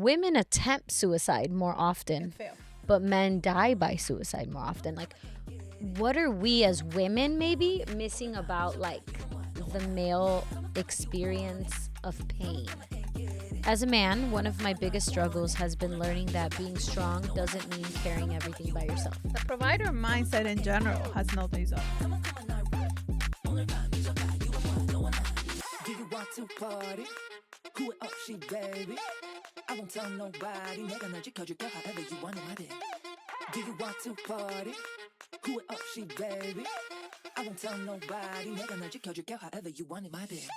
women attempt suicide more often, but men die by suicide more often. Like, what are we as women maybe missing about like the male experience of pain? As a man, one of my biggest struggles has been learning that being strong doesn't mean carrying everything by yourself. The provider mindset in general has no days off. Do you want to party? Who it up, she baby? I won't tell nobody. 내가 널 지켜줄게 however you want it, my dear. Do you want to party? Who it up, she baby? I won't tell nobody. 내가 널 지켜줄게 however you want it, my dear.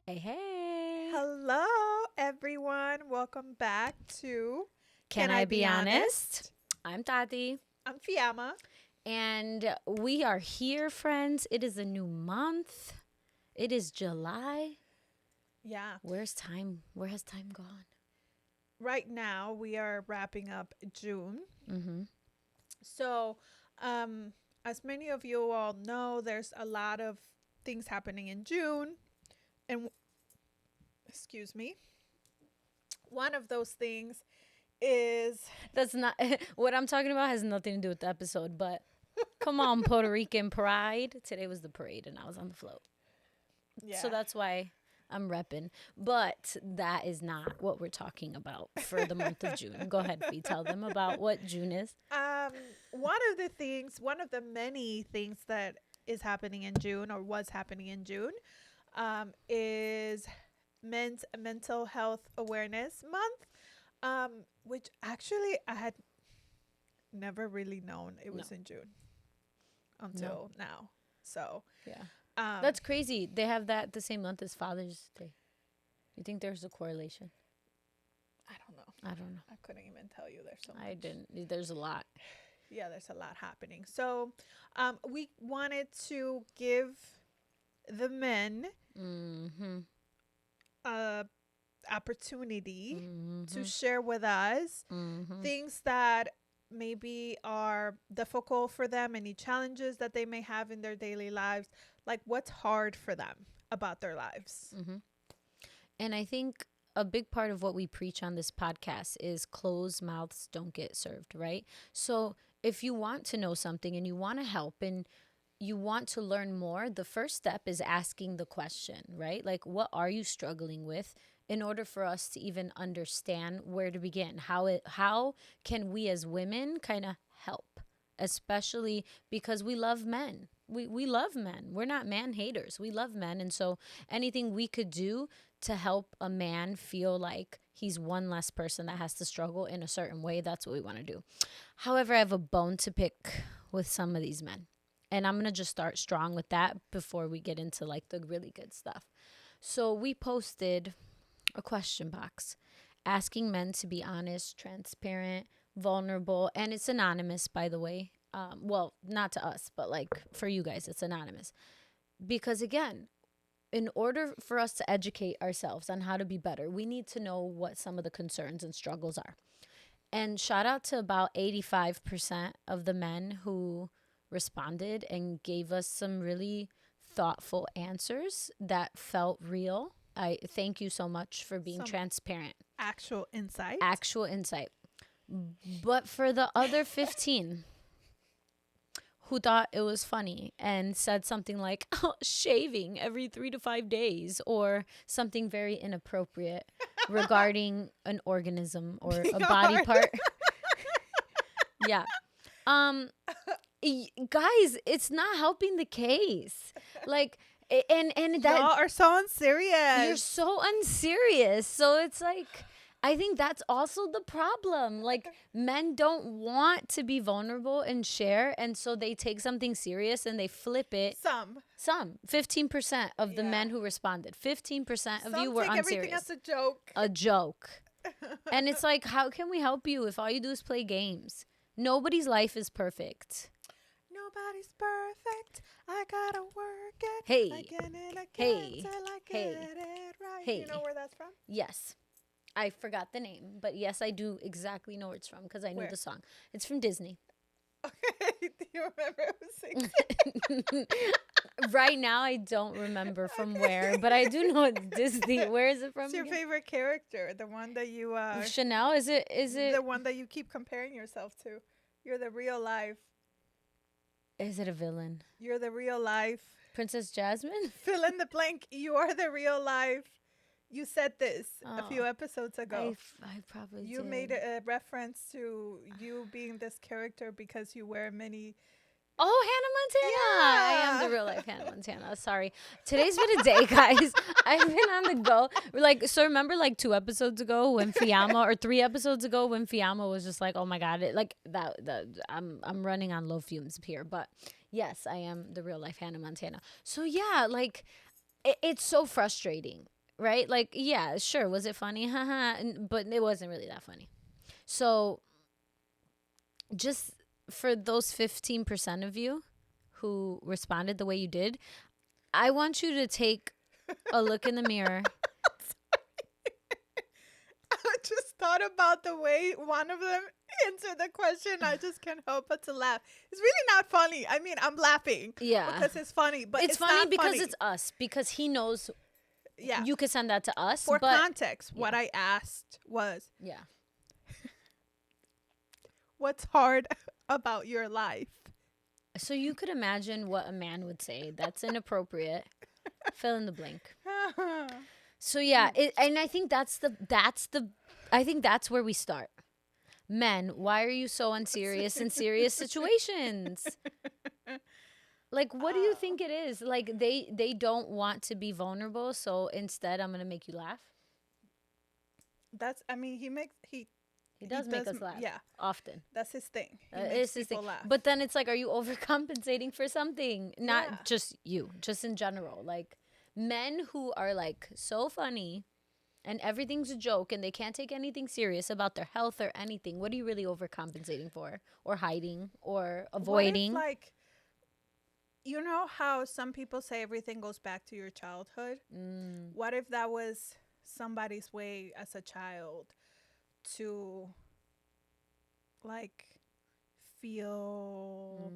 Hey. Hello, everyone. Welcome back to Can I Be Honest? I'm Tati. I'm Fiamma. And we are here, friends. It is a new month. It is July. Yeah. Where has time gone? Right now, we are wrapping up June. Mm-hmm. So, as many of you all know, there's a lot of things happening in June. And, excuse me, one of those things is... That's not... What I'm talking about has nothing to do with the episode, but come on, Puerto Rican pride. Today was the parade, and I was on the float. Yeah. So that's why I'm repping. But that is not what we're talking about for the month of June. Go ahead, Fee. Tell them about what June is. One of the many things that is happening in June or was happening in June is Men's Mental Health Awareness Month, which actually I had never really known it was in June until now. So yeah, that's crazy. They have that the same month as Father's Day. You think there's a correlation? I don't know. I couldn't even tell you. There's so much. I didn't. There's a lot. Yeah, there's a lot happening. So we wanted to give the men opportunity to share with us things that maybe are difficult for them, any challenges that they may have in their daily lives, like what's hard for them about their lives. And I think a big part of what we preach on this podcast is closed mouths don't get served, right? So if you want to know something and you want to help and you want to learn more, the first step is asking the question, right? Like, what are you struggling with, in order for us to even understand where to begin? How can we as women kind of help, especially because we love men. We love men. We're not man haters. We love men. And so anything we could do to help a man feel like he's one less person that has to struggle in a certain way, that's what we want to do. However, I have a bone to pick with some of these men. And I'm going to just start strong with that before we get into like the really good stuff. So we posted a question box asking men to be honest, transparent, vulnerable, and it's anonymous, by the way. Well, not to us, but like for you guys, it's anonymous. Because again, in order for us to educate ourselves on how to be better, we need to know what some of the concerns and struggles are. And shout out to about 85% of the men who responded and gave us some really thoughtful answers that felt real. I thank you so much for being transparent. Actual insight. But for the other 15 who thought it was funny and said something like, oh, shaving every 3 to 5 days, or something very inappropriate regarding an organism or a body part. Yeah. Guys, it's not helping the case. Like, and that y'all are so unserious. You're so unserious. So it's like, I think that's also the problem. Like, men don't want to be vulnerable and share, and so they take something serious and they flip it. Some 15% of the men who responded, 15% of you were unserious. Everything as a joke. A joke. And it's like, how can we help you if all you do is play games? Nobody's life is perfect. Nobody's perfect. I gotta work it. Hey. Again and again Hey. till I Hey. get it right. Hey. You know where that's from? Yes. I forgot the name, but yes, I do exactly know where it's from because I knew Where? the song. It's from Disney. Okay. Do you remember who sings? Right now, I don't remember from where, but I do know it's Disney. Where is it from What's your again? favorite character? The one that you Chanel? Is it? Is the it? one that you keep comparing yourself to. You're the real life. Is it a villain? You're the real life. Princess Jasmine? Fill in the blank. You are the real life. You said this a few Oh, episodes ago. I probably You did. made a reference to you being this character because you wear many. Oh, Hannah Montana. I am the real life Hannah Montana. Sorry. Today's been a day, guys. I've been on the go. So remember 2 episodes ago when Fiamma, or 3 episodes ago when Fiamma was just like, oh my God, I'm running on low fumes here. But yes, I am the real life Hannah Montana. So yeah, it's so frustrating, right? Yeah, sure. Was it funny? Haha. But it wasn't really that funny. So just for those 15% of you who responded the way you did, I want you to take a look in the mirror. I just thought about the way one of them answered the question. I just can't help but to laugh. It's really not funny. I mean, I'm laughing. Yeah. Because it's funny, but It's funny not because funny. it's us, because he knows Yeah. you could send that to us. For but context, what I asked was, yeah. what's hard about your life? So you could imagine what a man would say. That's inappropriate. Fill in the blank. So yeah, and I think I think that's where we start. Men, why are you so unserious in serious situations? What do you think it is? They don't want to be vulnerable, so instead I'm gonna make you laugh. That's, I mean, he does make us laugh. Yeah. Often. That's his thing. He It's makes his people thing. laugh. But then it's like, are you overcompensating for something? Not Yeah. just you, just in general. Men who are so funny and everything's a joke and they can't take anything serious about their health or anything. What are you really overcompensating for, or hiding, or avoiding? What if, you know how some people say everything goes back to your childhood? What if that was somebody's way as a child to feel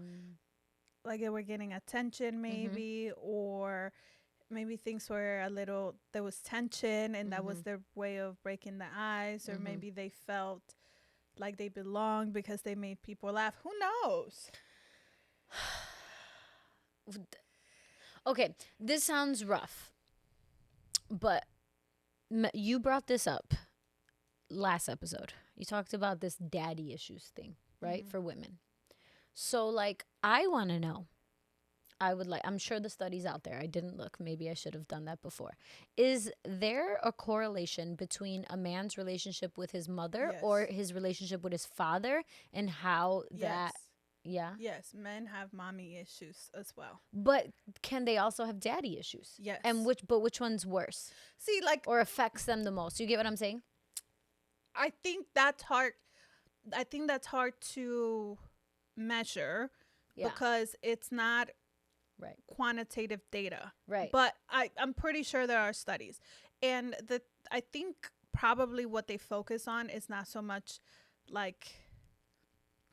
like they were getting attention, maybe, or maybe things were there was tension and that was their way of breaking the ice, or maybe they felt like they belonged because they made people laugh. Who knows? Okay, this sounds rough, but you brought this up last episode. You talked about this daddy issues thing, right? For women. So I want to know. I'm sure the study's out there. I didn't look. Maybe I should have done that before. Is there a correlation between a man's relationship with his mother or his relationship with his father, and how that, yeah? Yes, men have mommy issues as well. But can they also have daddy issues? Yes. And which one's worse? See, or affects them the most? You get what I'm saying? I think that's hard. I think that's hard to measure because it's not quantitative data. Right. But I'm pretty sure there are studies. And I think probably what they focus on is not so much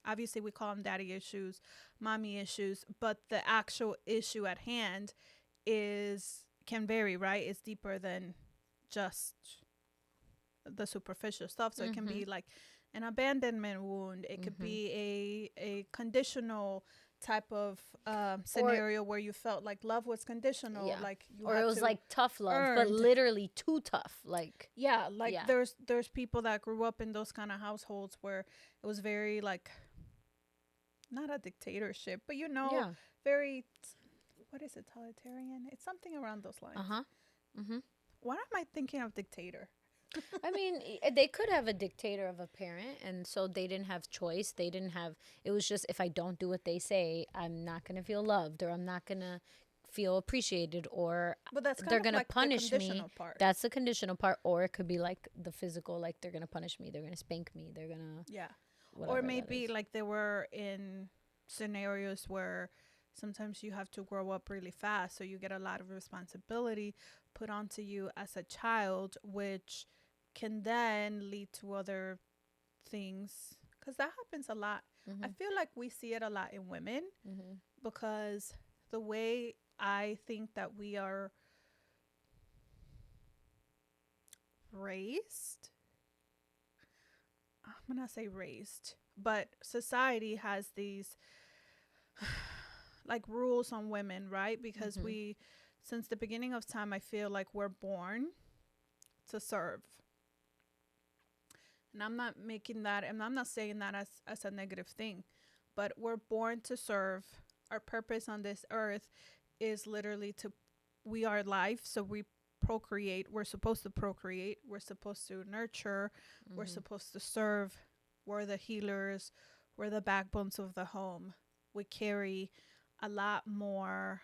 obviously we call them daddy issues, mommy issues, but the actual issue at hand can vary, right? It's deeper than just the superficial stuff. So it can be an abandonment wound. It could be a conditional type of scenario where you felt like love was conditional, or it was tough love, but literally too tough. There's people that grew up in those kind of households where it was very not a dictatorship, but very, what is it, totalitarian? It's something around those lines. Why am I thinking of dictator? I mean, they could have a dictator of a parent, and so they didn't have choice. It was just, if I don't do what they say, I'm not going to feel loved, or I'm not going to feel appreciated, or they're going to punish me. That's the conditional part. Or it could be the physical, they're going to punish me, they're going to spank me, they're going to... Yeah. Or maybe they were in scenarios where sometimes you have to grow up really fast, so you get a lot of responsibility put onto you as a child, which can then lead to other things, because that happens a lot. I feel like we see it a lot in women because the way I think that we are raised. I'm going to say raised, but society has these like rules on women, right? Because Mm-hmm. since the beginning of time, I feel like we're born to serve. And I'm not making that, and I'm not saying that as a negative thing, but we're born to serve. Our purpose on this earth is literally we are life, so we procreate. We're supposed to procreate. We're supposed to nurture. We're Mm-hmm. supposed to serve. We're the healers. We're the backbones of the home. We carry a lot more.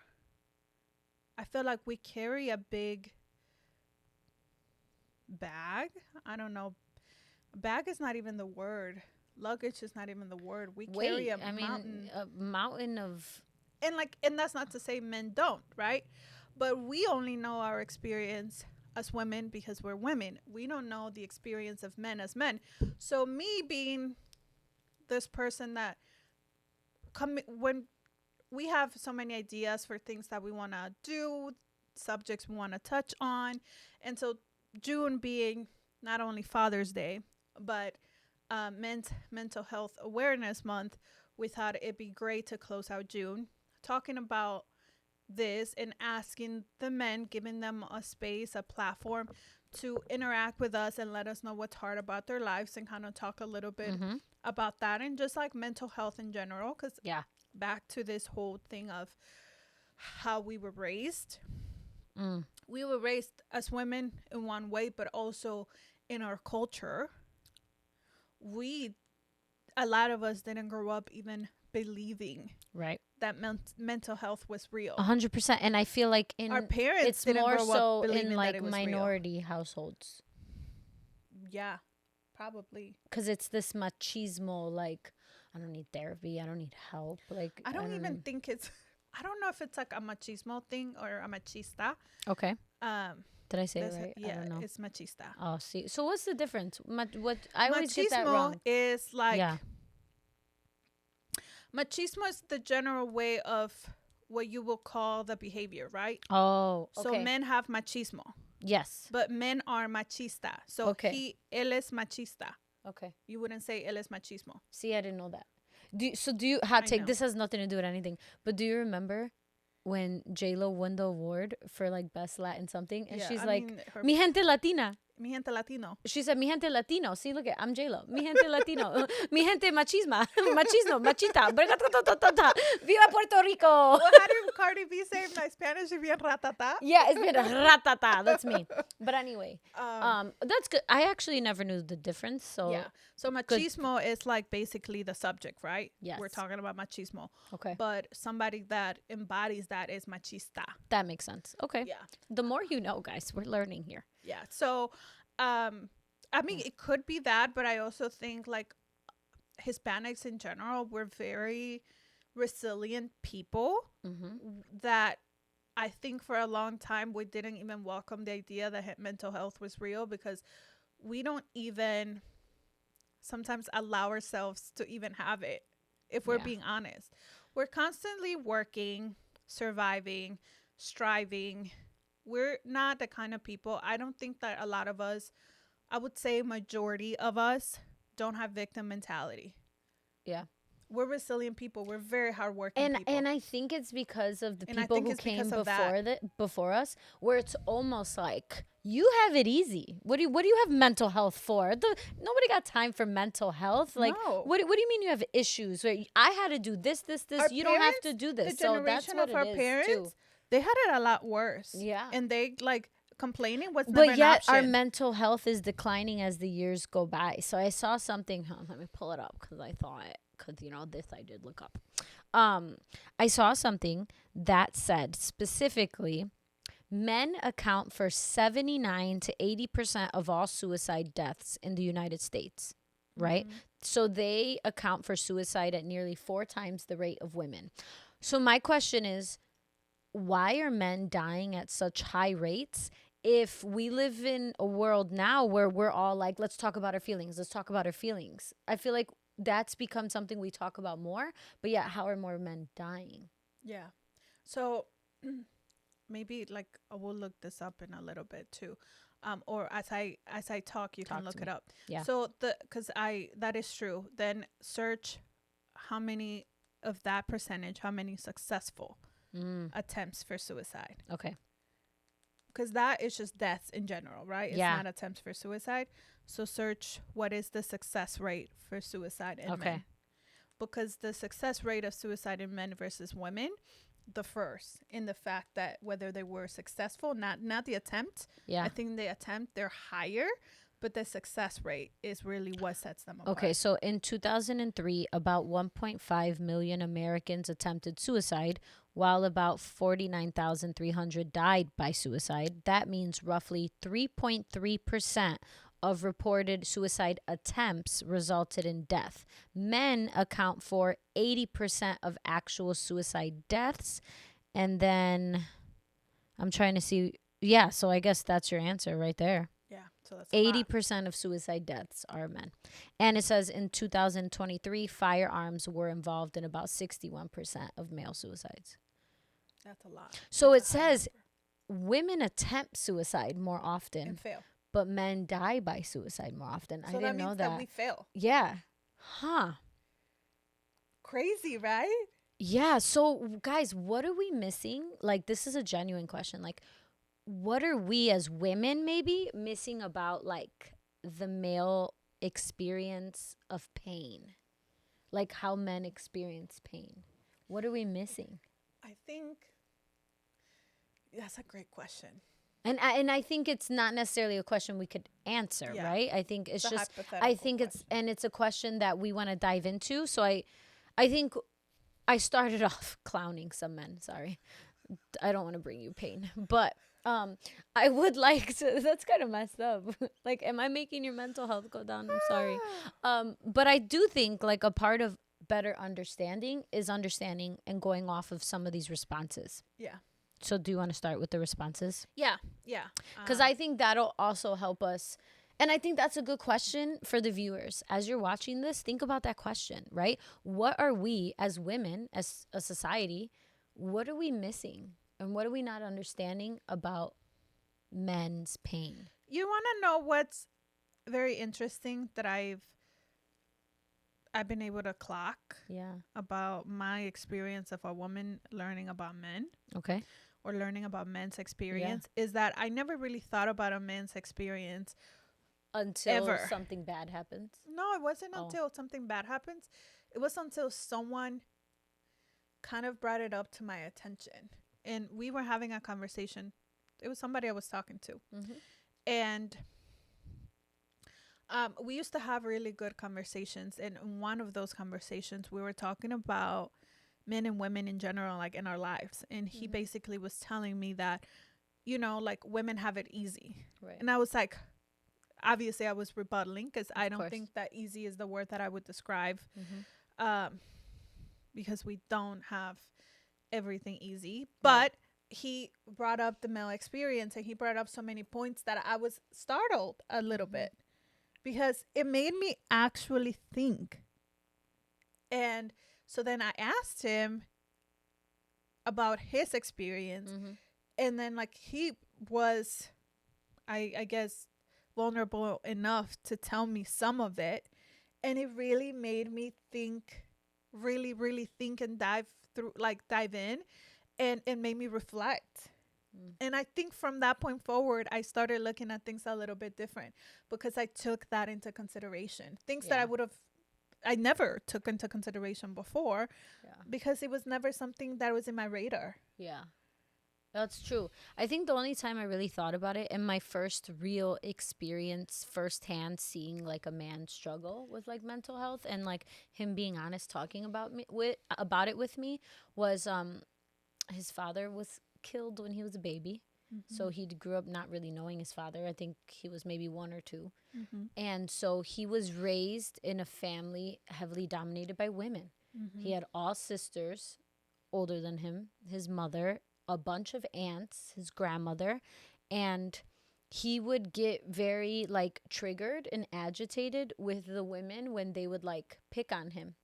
I feel like we carry a big bag. I don't know. Bag is not even the word. Luggage is not even the word. We carry Wait, a I mean, mountain. a mountain of. And that's not to say men don't, right? But we only know our experience as women because we're women. We don't know the experience of men as men. So me being this person that when we have so many ideas for things that we want to do, subjects we want to touch on, and so June being not only Father's Day, but Men's Mental Health Awareness Month, we thought it'd be great to close out June talking about this and asking the men, giving them a space, a platform to interact with us and let us know what's hard about their lives and kind of talk a little bit Mm-hmm. about that and just like mental health in general. Because Yeah. back to this whole thing of how we were raised. Mm. We were raised as women in one way, but also in our culture, we a lot of us didn't grow up even believing Right. that mental health was real. 100%. And I feel like Our in parents it's didn't more grow up so believing in that like it was real. minority households Yeah, probably. because it's this machismo. Like, I don't need therapy. I don't need help. Like, I don't even know. think it's. I don't know if it's like a machismo thing or a machista. Okay. Um, Did I say it There's right? I yeah, don't know. it's machista. Oh, see. So what's the difference? What I always get that Machismo wrong. is like Yeah. machismo is the general way of what you will call the behavior, right? Oh, So okay. men have machismo, Yes. but men are machista. So Okay. él es machista. Okay. You wouldn't say él es machismo. See, I didn't know that. Do you hot I take? know. This has nothing to do with anything. But do you remember when J-Lo won the award for like best Latin something, and Yeah, she's I like, mean, her "Mi gente latina." mi gente latino. She said, "Mi gente latino." See, look at I'm J-Lo. Mi gente latino. Mi gente machisma. Machismo. Machita. Viva Puerto Rico. Well, how did Cardi B say my Spanish is bien ratata? Yeah, it's been a ratata. That's me. But anyway, Um, that's good. I actually never knew the difference. So yeah. So machismo is like basically the subject, right? Yes. We're talking about machismo. okay, But somebody that embodies that is machista. that makes sense. Okay, Yeah. the more you know, guys. We're learning here. Yeah. So, I mean, it could be that, but I also think like Hispanics in general, we're very resilient people Mm-hmm. that I think for a long time we didn't even welcome the idea that mental health was real because we don't even sometimes allow ourselves to even have it if we're Yeah. being honest. We're constantly working, surviving, striving. We're not the kind of people. I don't think that a lot of us, I would say majority of us don't have victim mentality. Yeah. We're resilient people. We're very hardworking people. And I think it's because of the And I people think who it's came because of before us, where it's almost like you have it easy. What do you have mental health for? Nobody got time for mental health. Like No. what do you mean you have issues? Where I had to do this. Our You don't have parents, to do the this. So that's generation what of our it is parents, too. they had it a lot worse. Yeah. And they like complaining was never But an yet option. our mental health is declining as the years go by. So I saw something. Let me pull it up because I thought because this I did look up. I saw something that said specifically, men account for 79 to 80% of all suicide deaths in the United States. Right? So they account for suicide at nearly 4 times the rate of women. So my question is, why are men dying at such high rates if we live in a world now where we're all like, let's talk about our feelings. Let's talk about our feelings. I feel like that's become something we talk about more. But yeah, how are more men dying? Yeah. So maybe like I will look this up in a little bit too. Or as I talk, you Talk can to look me. it up. Yeah. So because I that is true. Then search how many of that percentage, how many successful attempts for suicide. Okay. Because that is just deaths in general, right? It's Yeah. not attempts for suicide. So search what is the success rate for suicide in Okay. men. Because the success rate of suicide in men versus women differs in the fact that whether they were successful, not the attempt. Yeah. I think the attempt they're higher, but the success rate is really what sets them apart. Okay, so in 2003, about 1.5 million Americans attempted suicide, while about 49,300 died by suicide. That means roughly 3.3% of reported suicide attempts resulted in death. Men account for 80% of actual suicide deaths. And then I'm trying to see. Yeah, so I guess that's your answer right there. Yeah, so that's a lot. 80% of suicide deaths are men. And it says in 2023, firearms were involved in about 61% of male suicides. That's a lot. So it That's a high says women attempt suicide more number. often, And fail. but men die by suicide more often. So I that didn't means know that that. we fail. Yeah. Huh. Crazy, right? Yeah. So, guys, what are we missing? Like, this is a genuine question. Like, what are we as women maybe missing about like the male experience of pain? Like how men experience pain. What are we missing? I think that's a great question. And I think it's not necessarily a question we could answer, Yeah. right? I think it's It's a just hypothetical I think it's a question that we want to dive into. So I think I started off clowning some men, sorry. I don't want to bring you pain, but I would like to. That's kind of messed up. Like, am I making your mental health go down? I'm sorry. But I do think like a part of better understanding is understanding and going off of some of these responses. Yeah. So, do you want to start with the responses? Yeah. Yeah. Because I think that'll also help us. And I think that's a good question for the viewers. As you're watching this, think about that question, right? What are we as women, as a society, what are we missing? And what are we not understanding about men's pain? You want to know what's very interesting that I've been able to clock Yeah. about my experience of a woman learning about men Okay. or learning about men's experience is that I never really thought about a man's experience. Until Ever. something bad happens. No, it wasn't Oh. until something bad happens. It was until someone kind of brought it up to my attention. And we were having a conversation. It was somebody I was talking to. Mm-hmm. And we used to have really good conversations. And in one of those conversations, we were talking about men and women in general, like in our lives. And he basically was telling me that, you know, like women have it easy. Right. And I was like, obviously I was rebuttaling because I don't course. think that easy is the word that I would describe. Mm-hmm. Because we don't have everything easy. But he brought up the male experience and he brought up so many points that I was startled a little bit because it made me actually think. And so then I asked him about his experience. Mm-hmm. And then like he was, I guess, vulnerable enough to tell me some of it. And it really made me think, really think and dive in. And it made me reflect. And I think from that point forward, I started looking at things a little bit different because I took that into consideration. Things that I never took into consideration before because it was never something that was in my radar. Yeah. That's true. I think the only time I really thought about it and my first real experience firsthand seeing like a man struggle with like mental health and like him being honest talking about it with me was his father was killed when he was a baby. So he grew up not really knowing his father. I think he was maybe 1 or 2. And so he was raised in a family heavily dominated by women. He had all sisters older than him, his mother, a bunch of aunts, his grandmother, and he would get very like triggered and agitated with the women when they would like pick on him.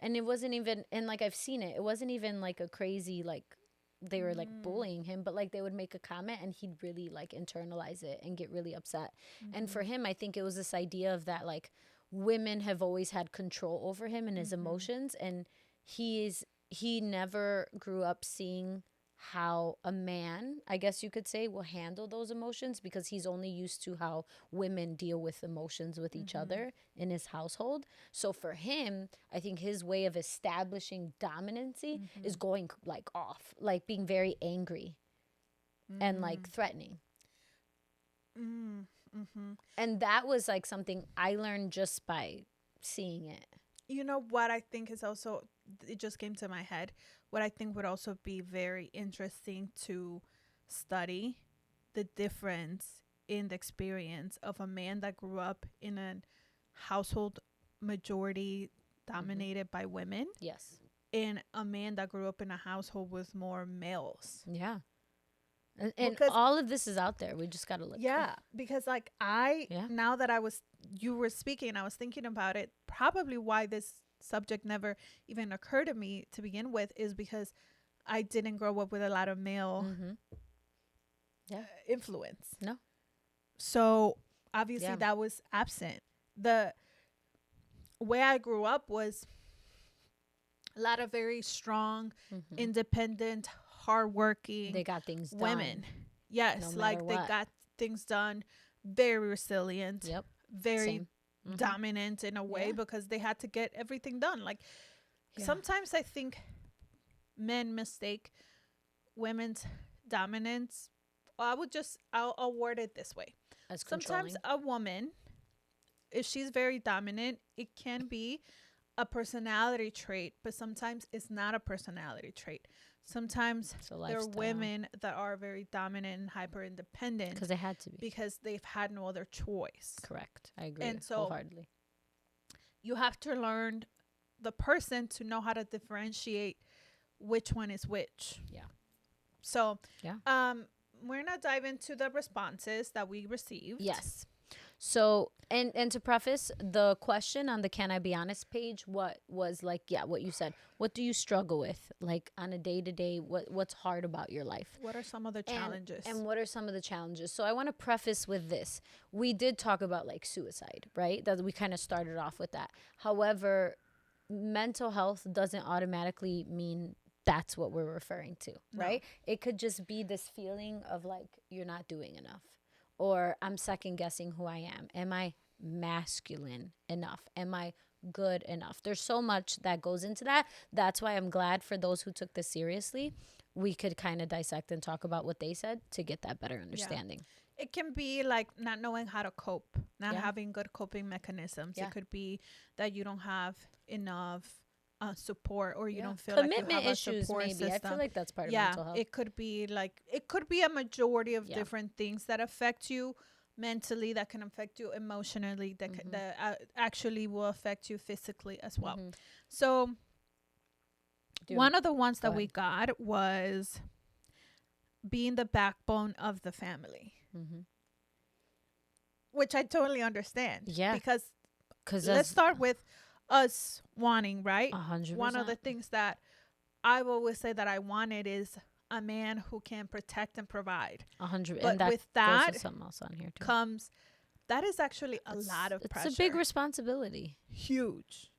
And it wasn't even, and like I've seen it, it wasn't even like a crazy like they were like bullying him, but like they would make a comment and he'd really like internalize it and get really upset. And for him, I think it was this idea of that like women have always had control over him and his emotions, and he never grew up seeing how a man, I guess you could say, will handle those emotions, because he's only used to how women deal with emotions with each other in his household. So for him, I think his way of establishing dominancy is going like off, like being very angry and like threatening. And that was like something I learned just by seeing it. You know what I think is also, it just came to my head, what I think would also be very interesting to study, the difference in the experience of a man that grew up in a household majority dominated by women, Yes. and a man that grew up in a household with more males. Yeah. And Because- all of this is out there. We just got to look. Yeah, because like now that you were speaking, I was thinking about it. Probably why this subject never even occurred to me to begin with is because I didn't grow up with a lot of male influence. No. So obviously Yeah. that was absent. The way I grew up was a lot of very strong, independent, hardworking They got things done. women. Yes, no like matter they what. got things done, very resilient, Yep. very Same. dominant in a way Yeah. because they had to get everything done. Like Yeah. sometimes I think men mistake women's dominance. I'll word it this way. As controlling. Sometimes a woman, if she's very dominant, it can be a personality trait, but sometimes it's not a personality trait. Sometimes It's a there are lifestyle. women that are very dominant and hyper independent Because they had to be. because they've had no other choice. Correct. I agree. And so- wholeheartedly. You have to learn the person to know how to differentiate which one is which. Yeah. So, Yeah. we're gonna dive into the responses that we received. Yes. So, and to preface the question on the Can I Be Honest page, what was like, what you said. What do you struggle with, like on a day to day? What's hard about your life? What are some of the And- challenges? And what are some of the challenges? So I want to preface with this. We did talk about like suicide, right? That we kind of started off with that. However, mental health doesn't automatically mean that's what we're referring to, No. right? It could just be this feeling of like you're not doing enough, or I'm second guessing who I am. Am I masculine enough? Am I good enough? There's so much that goes into that. That's why I'm glad for those who took this seriously. We could kind of dissect and talk about what they said to get that better understanding. It can be like not knowing how to cope, not Yeah. having good coping mechanisms. Yeah. It could be that you don't have enough support, or you Yeah. don't feel Commitment like you have a issues, support maybe. system. I feel like that's part of Yeah, mental health. it could be like it could be a majority of Yeah. different things that affect you mentally, that can affect you emotionally, that that actually will affect you physically as well. Mhm. So Do- one of the ones go that we got was being the backbone of the family, Mhm. which I totally understand. Yeah. Because Because let's start with us wanting, right? 100%. One of the things that I've always said that I wanted is a man who can protect and provide. 100. But And that with goes that with something else on here too. comes, that is actually a lot of pressure. It's a big responsibility. Huge.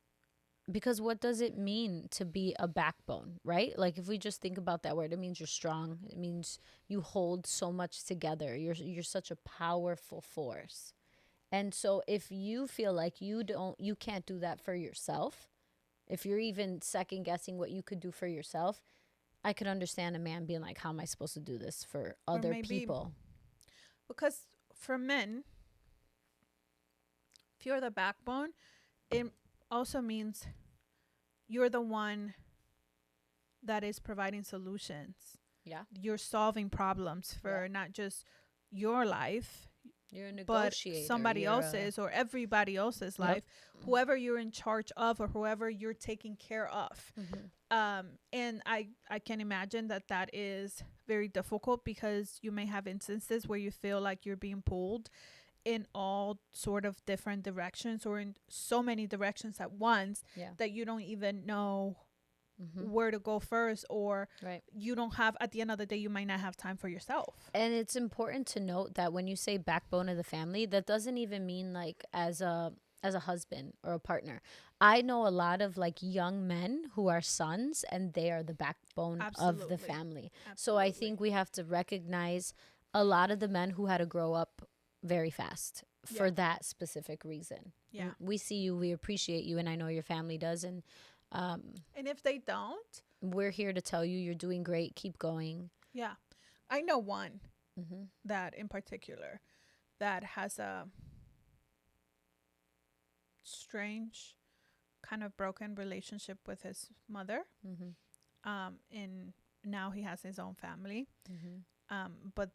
Because what does it mean to be a backbone, right? Like if we just think about that word, it means you're strong. It means you hold so much together. You're such a powerful force. And so if you feel like you can't do that for yourself, if you're even second guessing what you could do for yourself, I could understand a man being like, how am I supposed to do this for other maybe- people? Because for men, if you're the backbone, it also means you're the one that is providing solutions. Yeah. You're solving problems for not just your life, You're a but negotiator. somebody You're a- else's or everybody else's life, whoever you're in charge of or whoever you're taking care of. And I can imagine that is very difficult because you may have instances where you feel like you're being pulled in all sort of different directions or in so many directions at once Yeah. that you don't even know where to go first, or Right. you don't have, at the end of the day, you might not have time for yourself. And it's important to note that when you say backbone of the family, that doesn't even mean like as a husband or a partner. I know a lot of like young men who are sons and they are the backbone of the Absolutely. family. So I think we have to recognize a lot of the men who had to grow up very fast for Yeah. that specific reason. Yeah. We see you, we appreciate you, and I know your family does, and And if they don't, we're here to tell you you're doing great. Keep going. yeah. I know one Mm-hmm. that in particular that has a strange kind of broken relationship with his mother. Mm-hmm. And now he has his own family. Mm-hmm. But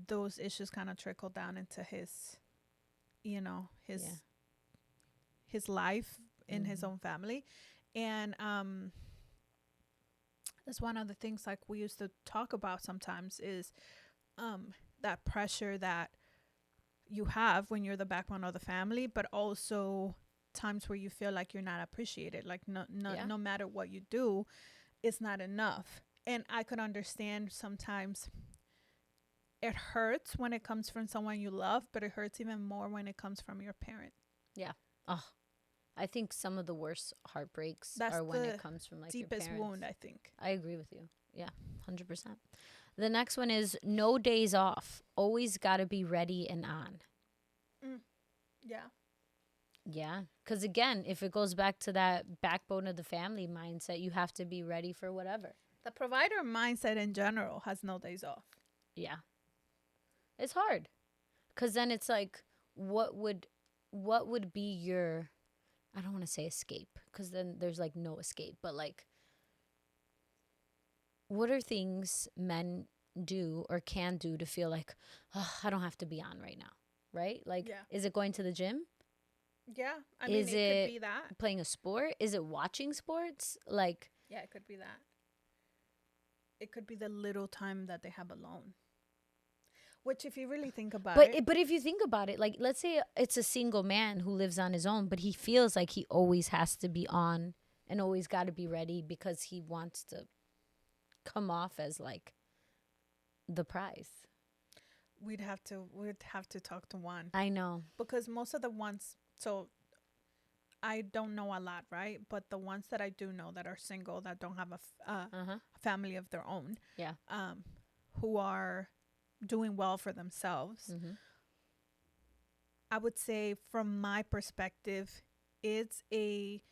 those issues kind of trickle down into his, you know, his Yeah. his life in his Mhm. own family. And that's one of the things like we used to talk about sometimes is that pressure that you have when you're the backbone of the family, but also times where you feel like you're not appreciated, like Yeah. no matter what you do, it's not enough. And I could understand sometimes it hurts when it comes from someone you love, but it hurts even more when it comes from your parent. Oh, I think some of the worst heartbreaks That's are when the it comes from like deepest your parents. wound, I think. I agree with you. Yeah, 100%. The next one is no days off. Always got to be ready and on. Yeah. Yeah, because again, if it goes back to that backbone of the family mindset, you have to be ready for whatever. The provider mindset in general has no days off. Yeah, it's hard because then it's like, what would be your, I don't want to say escape because then there's like no escape, but like, what are things men do or can do to feel like, oh, I don't have to be on right now, right? Like, Yeah. is it going to the gym? Yeah. I mean, Is it it could be that. playing a sport? Is it watching sports? Like, Yeah, it could be that. It could be the little time that they have alone. Which, if you really think about it, but if you think about it, like, let's say it's a single man who lives on his own, but he feels like he always has to be on and always got to be ready because he wants to come off as like the prize. we'd have to talk to one, I know. because most of the ones, so I don't know a lot, right? But the ones that I do know that are single, that don't have Uh-huh. family of their own, Yeah. who are doing well for themselves, Mm-hmm. I would say from my perspective, it's a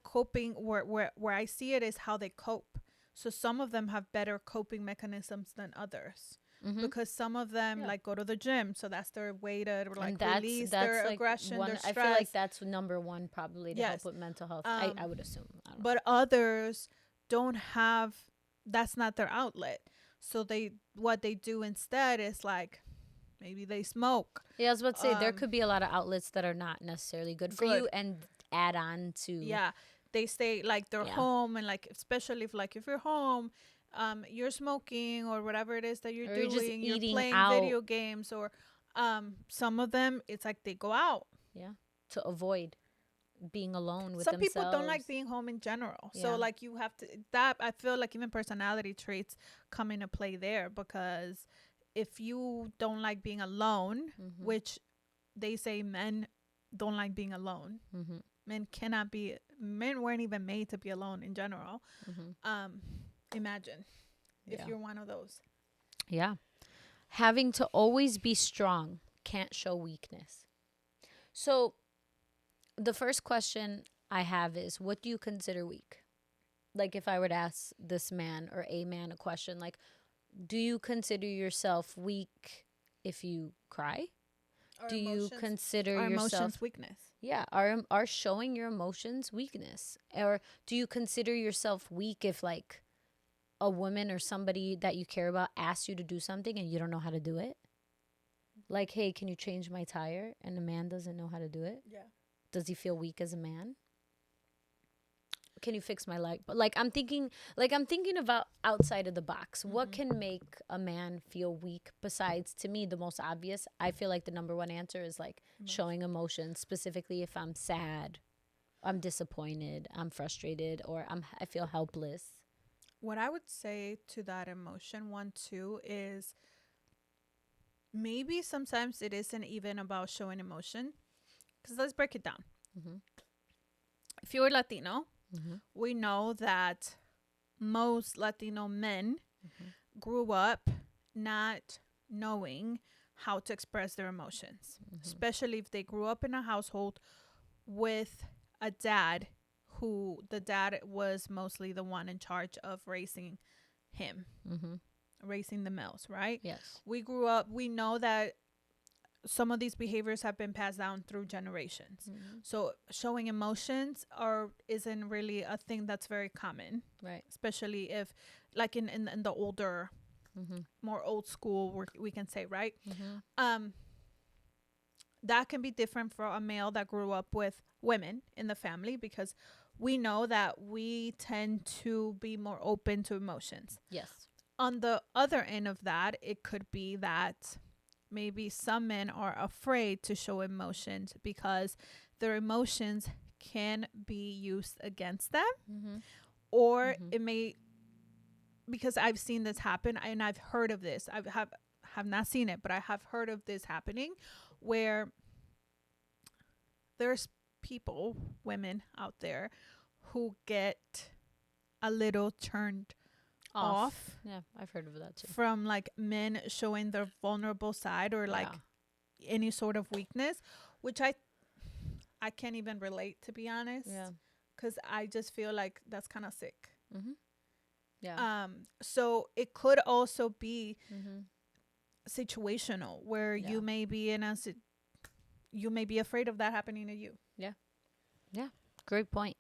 coping, where I see it is how they cope. So some of them have better coping mechanisms than others. Mm-hmm. Because some of them Yeah. like go to the gym, so that's their way to like And that's release their like aggression, one, their I stress. feel like that's number one probably to Yes. help with mental health. Um, I would assume. I don't know. But others don't have, that's not their outlet. So what they do instead is like maybe they smoke. Yeah, I was about to say there um, could be a lot of outlets that are not necessarily good for Good. you and add on to Yeah, they stay like they're Yeah. home, and like especially if you're home, you're smoking or whatever it is that you're Or you're doing, just you're eating playing out. video games, or some of them it's like they go out. to avoid being alone with Some themselves. people don't like being home in general, Yeah. so like you have to, that I feel like even personality traits come into play there, because if you don't like being alone, Mhm. which they say men don't like being alone, Mm-hmm. men weren't even made to be alone in general. Mm-hmm. Imagine if Yeah. you're one of those. Yeah. Having to always be strong, can't show weakness. So the first question I have is, what do you consider weak? Like if I were to ask this man or a man a question, like, do you consider yourself weak if you cry? Do you consider our yourself emotions weakness? Yeah, are showing your emotions weakness? Or do you consider yourself weak if like a woman or somebody that you care about asks you to do something and you don't know how to do it? Like, hey, can you change my tire? And the man doesn't know how to do it. Yeah. Does he feel weak as a man? Can you fix my light? But I'm thinking about outside of the box. What can make a man feel weak besides, to me, the most obvious? I feel like the number one answer is like showing emotion, specifically if I'm sad I'm disappointed, I'm frustrated, or I feel helpless. What I would say to that emotion one too is maybe sometimes it isn't even about showing emotion. Because let's break it down. Mm-hmm. If you're Latino, Mm-hmm. we know that most Latino men Mm-hmm. grew up not knowing how to express their emotions, Mm-hmm. especially if they grew up in a household with a dad who the dad was mostly the one in charge of raising him, Mm-hmm. raising the males, right? Yes. We grew up, we know that some of these behaviors have been passed down through generations. Mm-hmm. So showing emotions are isn't really a thing that's very common, Right. especially if like in the older, Mm-hmm. more old school we can say, right? Mm-hmm. Um that can be different for a male that grew up with women in the family because we know that we tend to be more open to emotions. Yes. On the other end of that, it could be that maybe some men are afraid to show emotions because their emotions can be used against them, Mm-hmm. or Mm-hmm. it may, because I've seen this happen and I've heard of this. Have not seen it, but I have heard of this happening where there's people, women out there who get a little turned off Yeah, I've heard of that too. from like men showing their vulnerable side or like any sort of weakness, which I can't even relate, to be honest. Yeah. Because I just feel like that's kind of sick. Mm-hmm. Yeah. So it could also be Mm-hmm. situational where Yeah. you may be you may be afraid of that happening to you. Yeah. Great point.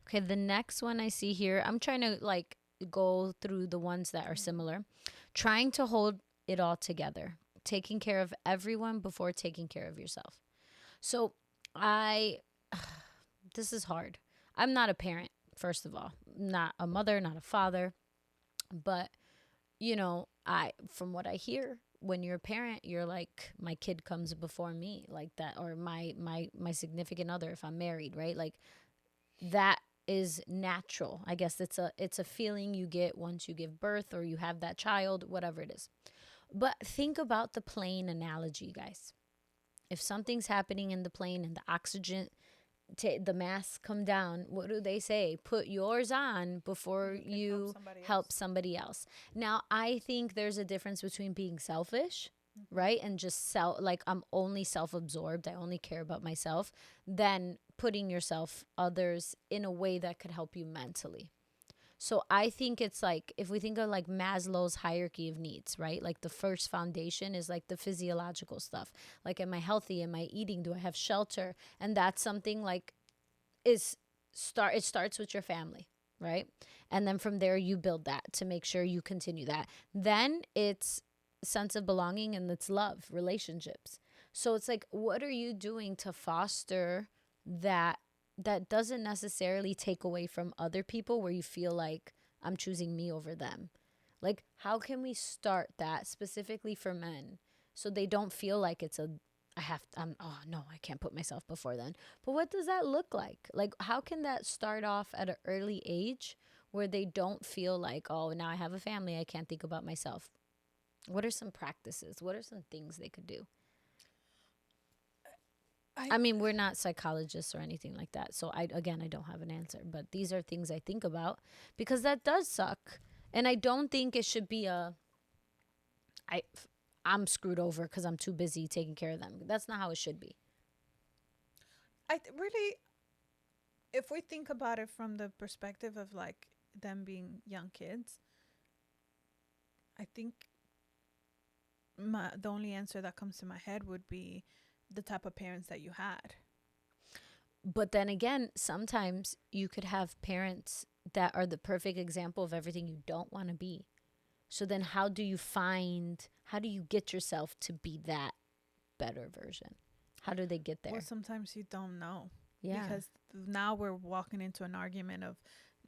Okay, the next one I see here, I'm trying to like go through the ones that are similar. Trying to hold it all together, taking care of everyone before taking care of yourself. So I, this is hard. I'm not a parent, first of all, not a mother, not a father, but from what I hear, when you're a parent, you're like, my kid comes before me, like that, or my significant other if I'm married, right? Like that is natural. I guess it's a feeling you get once you give birth or you have that child, whatever it is. But think about the plane analogy, guys. If something's happening in the plane and the oxygen, the masks come down, what do they say? Put yours on before you help somebody else. Now, I think there's a difference between being selfish, right? And just like I'm only self-absorbed, I only care about myself, than putting yourself others in a way that could help you mentally. So I think it's like, if we think of like Maslow's hierarchy of needs, right? Like the first foundation is like the physiological stuff. Like, am I healthy? Am I eating? Do I have shelter? And that's something like it starts with your family, right? And then from there you build that to make sure you continue that. Then it's sense of belonging and it's love, relationships. So it's like, what are you doing to foster that doesn't necessarily take away from other people where you feel like I'm choosing me over them? Like, how can we start that specifically for men so they don't feel like it's oh no, I can't put myself before them. But what does that look like? Like, how can that start off at an early age where they don't feel like, oh, now I have a family, I can't think about myself? What are some practices? What are some things they could do? I mean, we're not psychologists or anything like that. So I don't have an answer, but these are things I think about because that does suck. And I don't think it should be I'm screwed over because I'm too busy taking care of them. That's not how it should be. Really, if we think about it from the perspective of like them being young kids, I think the only answer that comes to my head would be the type of parents that you had. But then again, sometimes you could have parents that are the perfect example of everything you don't want to be. So then how do you get yourself to be that better version? How do they get there? Well, sometimes you don't know. Yeah. Because now we're walking into an argument of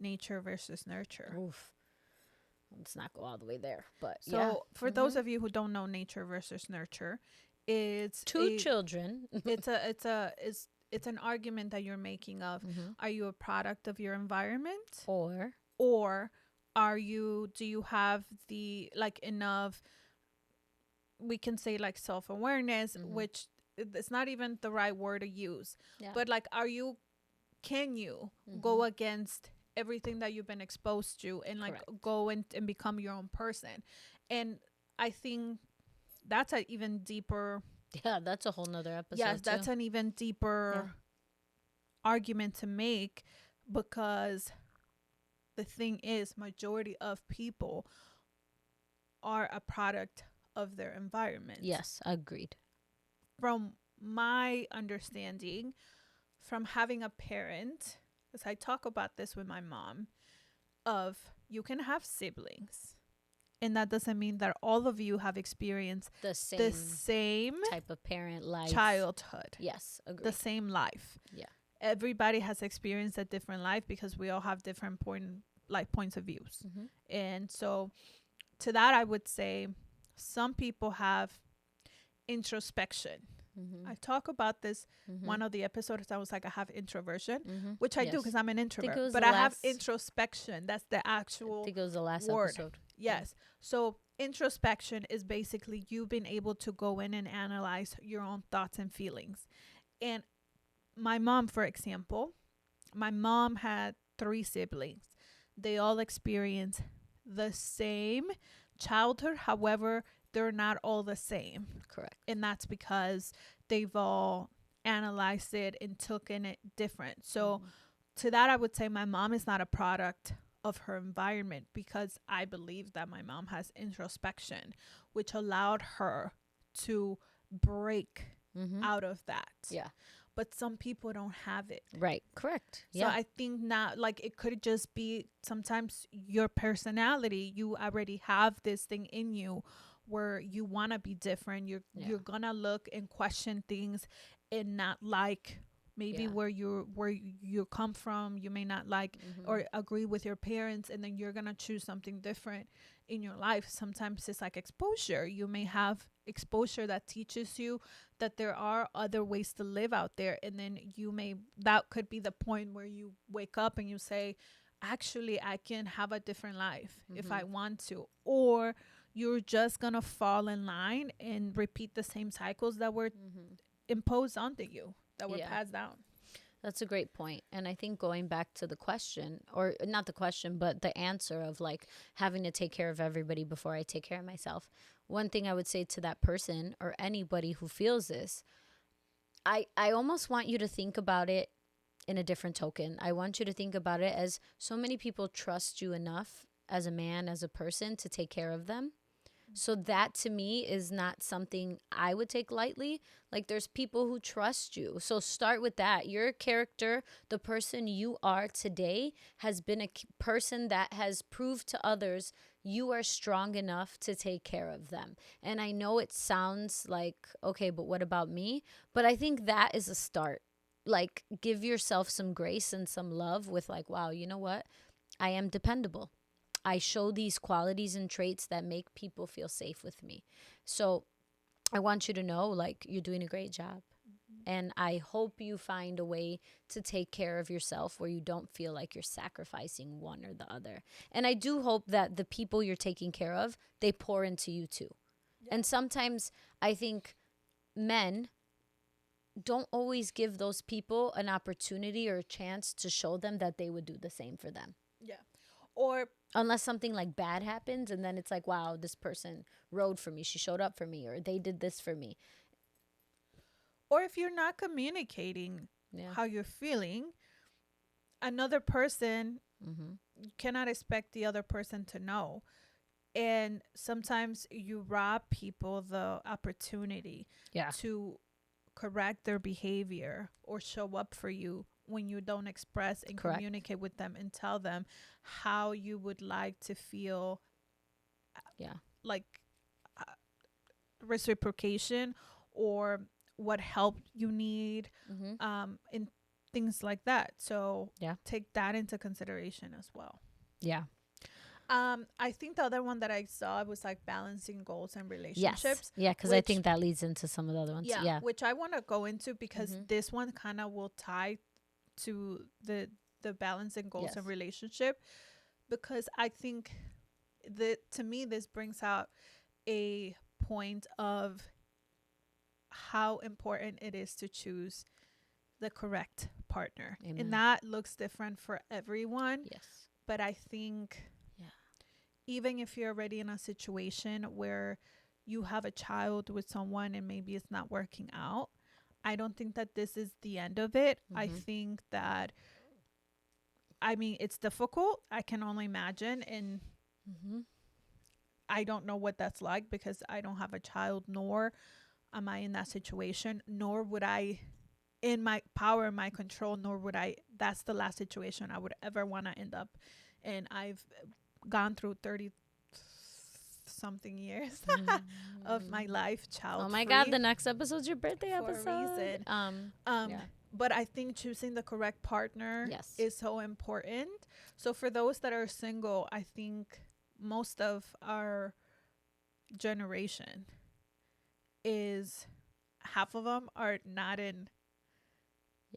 nature versus nurture. Oof. Let's not go all the way there. But so for those of you who don't know nature versus nurture, it's two children. it's it's an argument that you're making of, Mm-hmm. are you a product of your environment, Or or do you have the like enough, we can say like self-awareness, mm-hmm. which it's not even the right word to use, Yeah. but like can you Mm-hmm. go against everything that you've been exposed to and like Correct. go and become your own person. And I think that's an even deeper, Yeah, that's a whole nother episode. yes, that's too. an even deeper argument to make, because the thing is, majority of people are a product of their environment. Yes, agreed. From my understanding, from having a parent, because I talk about this with my mom, of you can have siblings, and that doesn't mean that all of you have experienced The the same same type of parent life. childhood, Yes, agreed. the same life. Yeah. Everybody has experienced a different life because we all have different points of views. Mm-hmm. And so to that, I would say some people have introspection. Mm-hmm. I talk about this Mm-hmm. one of the episodes. I was like, I have introversion, Mm-hmm. which I do Yes. because I'm an introvert, it was but the I have last- introspection. That's the I actual think it was the last word. episode. Yes. So introspection is basically you being able to go in and analyze your own thoughts and feelings. And my mom, for example, my mom had 3 siblings. They all experience the same childhood. However, they're not all the same. Correct. And that's because they've all analyzed it and taken it different. So Mhm. to that, I would say my mom is not a product of her environment, because I believe that my mom has introspection, which allowed her to break Mm-hmm. out of that. Yeah. But some people don't have it. Right. Correct. So Yeah. I think not, like, it could just be sometimes your personality. You already have this thing in you where you want to be different. You're gonna look and question things and not like maybe Yeah. where you come from. You may not like Mhm. or agree with your parents, and then you're gonna choose something different in your life. Sometimes it's like exposure. You may have exposure that teaches you that there are other ways to live out there, and then that could be the point where you wake up and you say, actually, I can have a different life if I want to. Or you're just gonna fall in line and repeat the same cycles that were imposed onto you, that were Yeah. passed down. That's a great point. And I think going back to the question, or not the question, but the answer of like having to take care of everybody before I take care of myself. One thing I would say to that person or anybody who feels this, I almost want you to think about it in a different token. I want you to think about it as so many people trust you enough as a man, as a person, to take care of them. So that to me is not something I would take lightly. Like, there's people who trust you. So start with that. Your character, the person you are today, has been a person that has proved to others you are strong enough to take care of them. And I know it sounds like, okay, but what about me? But I think that is a start. Like, give yourself some grace and some love with like, wow, you know what? I am dependable. I show these qualities and traits that make people feel safe with me. So I want you to know, like, you're doing a great job. And I hope you find a way to take care of yourself where you don't feel like you're sacrificing one or the other. And I do hope that the people you're taking care of, they pour into you too. Yeah. And sometimes I think men don't always give those people an opportunity or a chance to show them that they would do the same for them. Yeah. Or unless something like bad happens, and then it's like, wow, this person rode for me, she showed up for me, or they did this for me. Or if you're not communicating how you're feeling, another person, you cannot expect the other person to know. And sometimes you rob people the opportunity to correct their behavior or show up for you when you don't express and communicate with them and tell them how you would like to feel, like reciprocation or what help you need, and things like that. So take that into consideration as well. Yeah. I think the other one that I saw was like balancing goals and Yes. relationships. Yeah, because I which- think that leads into some of the other ones. Yeah. which I want to go into because Mhm. this one kind of will tie to the balancing goals Yes. and relationship, because I think that to me this brings out a point of how important it is to choose the correct partner. Amen. And that looks different for everyone, Yes. but I think Yeah. even if you're already in a situation where you have a child with someone and maybe it's not working out, I don't think that this is the end of it. I Mhm. think that, I mean, it's difficult. I can only imagine. And Mm-hmm. I don't know what that's like because I don't have a child, nor am I in that situation, nor would I, in my power, my control, nor would I, that's the last situation I would ever want to end up. And I've gone through 30 something years of my life child Oh my free God! The next episode's your birthday for a episode. reason. Yeah. But I think choosing the correct partner Yes. is so important. So for those that are single, I think most of our generation is, half of them are not in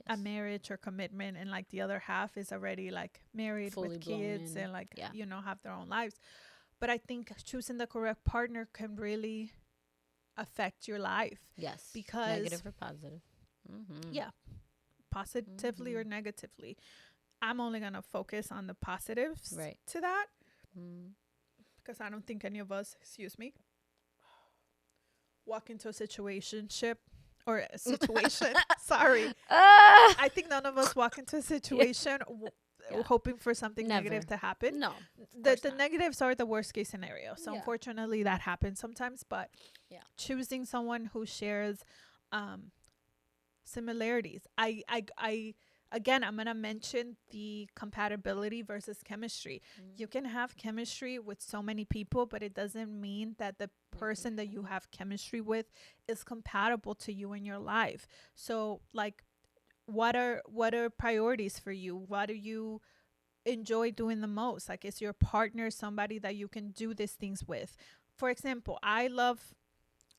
a Yes. marriage or commitment, and like the other half is already like married Fully with blown kids in. and like Yeah. have their own lives. But I think choosing the correct partner can really affect your life, Yes. because Negative or positive. Mm-hmm. yeah, positively or negatively. I'm only gonna focus on the positives Right. to that, Mm. because I don't think any of us, excuse me, walk into a situationship or a situation. Sorry, I think none of us walk into a situation Yeah. hoping for something Never. negative to happen. No. The negatives are the worst case scenario. So Yeah. unfortunately that happens sometimes, but Yeah. choosing someone who shares similarities. I again, I'm going to mention the compatibility versus chemistry. You can have chemistry with so many people, but it doesn't mean that the person that you have chemistry with is compatible to you in your life. So like, what are priorities for you? What do you enjoy doing the most? Like, is your partner somebody that you can do these things with? For example, I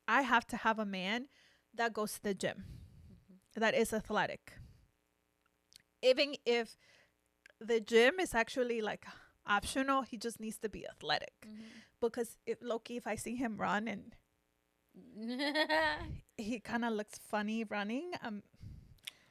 have to have a man that goes to the gym, that is athletic. Even if the gym is actually like optional, he just needs to be athletic. Because if I see him run and he kind of looks funny running,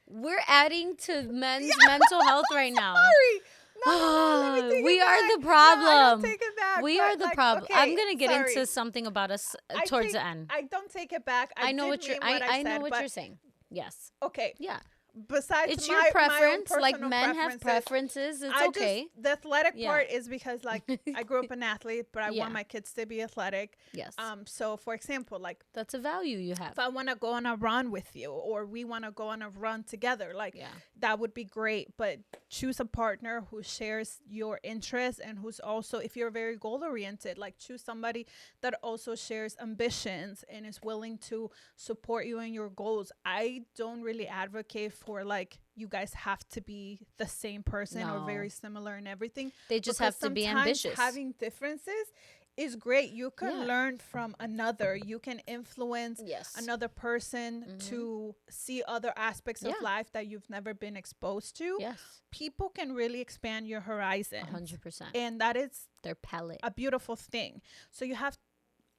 We're adding to men's mental health right now. sorry. No, let me take We it are back. the No, I don't problem. take it back, We but, are the like, problem. okay, I'm gonna get sorry. into something about us I towards take- the end. I don't take it back. I know did what you're. mean what I know said, what but you're saying. Yes. okay. Yeah. Besides It's my your my own preference. Like personal men have preferences. It's okay. The athletic Yeah. part is because like I grew up an athlete, but I Yeah. want my kids to be athletic. Yes. So for example, like That's a value you have. if I want to go on a run with you, or we want to go on a run together, like Yeah. that would be great. But choose a partner who shares your interests and who's also, if you're very goal oriented, like choose somebody that also shares ambitions and is willing to support you in your goals. I don't really advocate for like you guys have to be the same person or No. very similar in everything. They just Because have to be sometimes ambitious. having differences is great. You can Yeah. learn from another. You can influence Yes. another person to see other aspects of Yeah. life that you've never been exposed to. Yes. People can really expand your horizon. 100%. And that is Their palate. a beautiful thing. So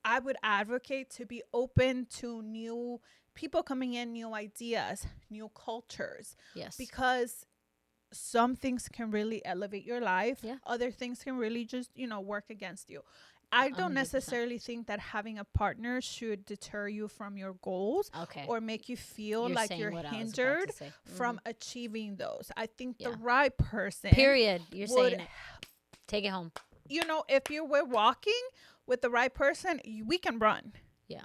I would advocate to be open to new people coming in, new ideas, new cultures, Yes. because some things can really elevate your life. Yeah. Other things can really just, work against you. I don't 100%. necessarily think that having a partner should deter you from your goals Okay. or make you feel You're like saying you're what I was about to hindered say. from achieving those. I think the Yeah. right person Period. You're would, saying it. Take it home. if you were walking with the right person, we can run. Yeah.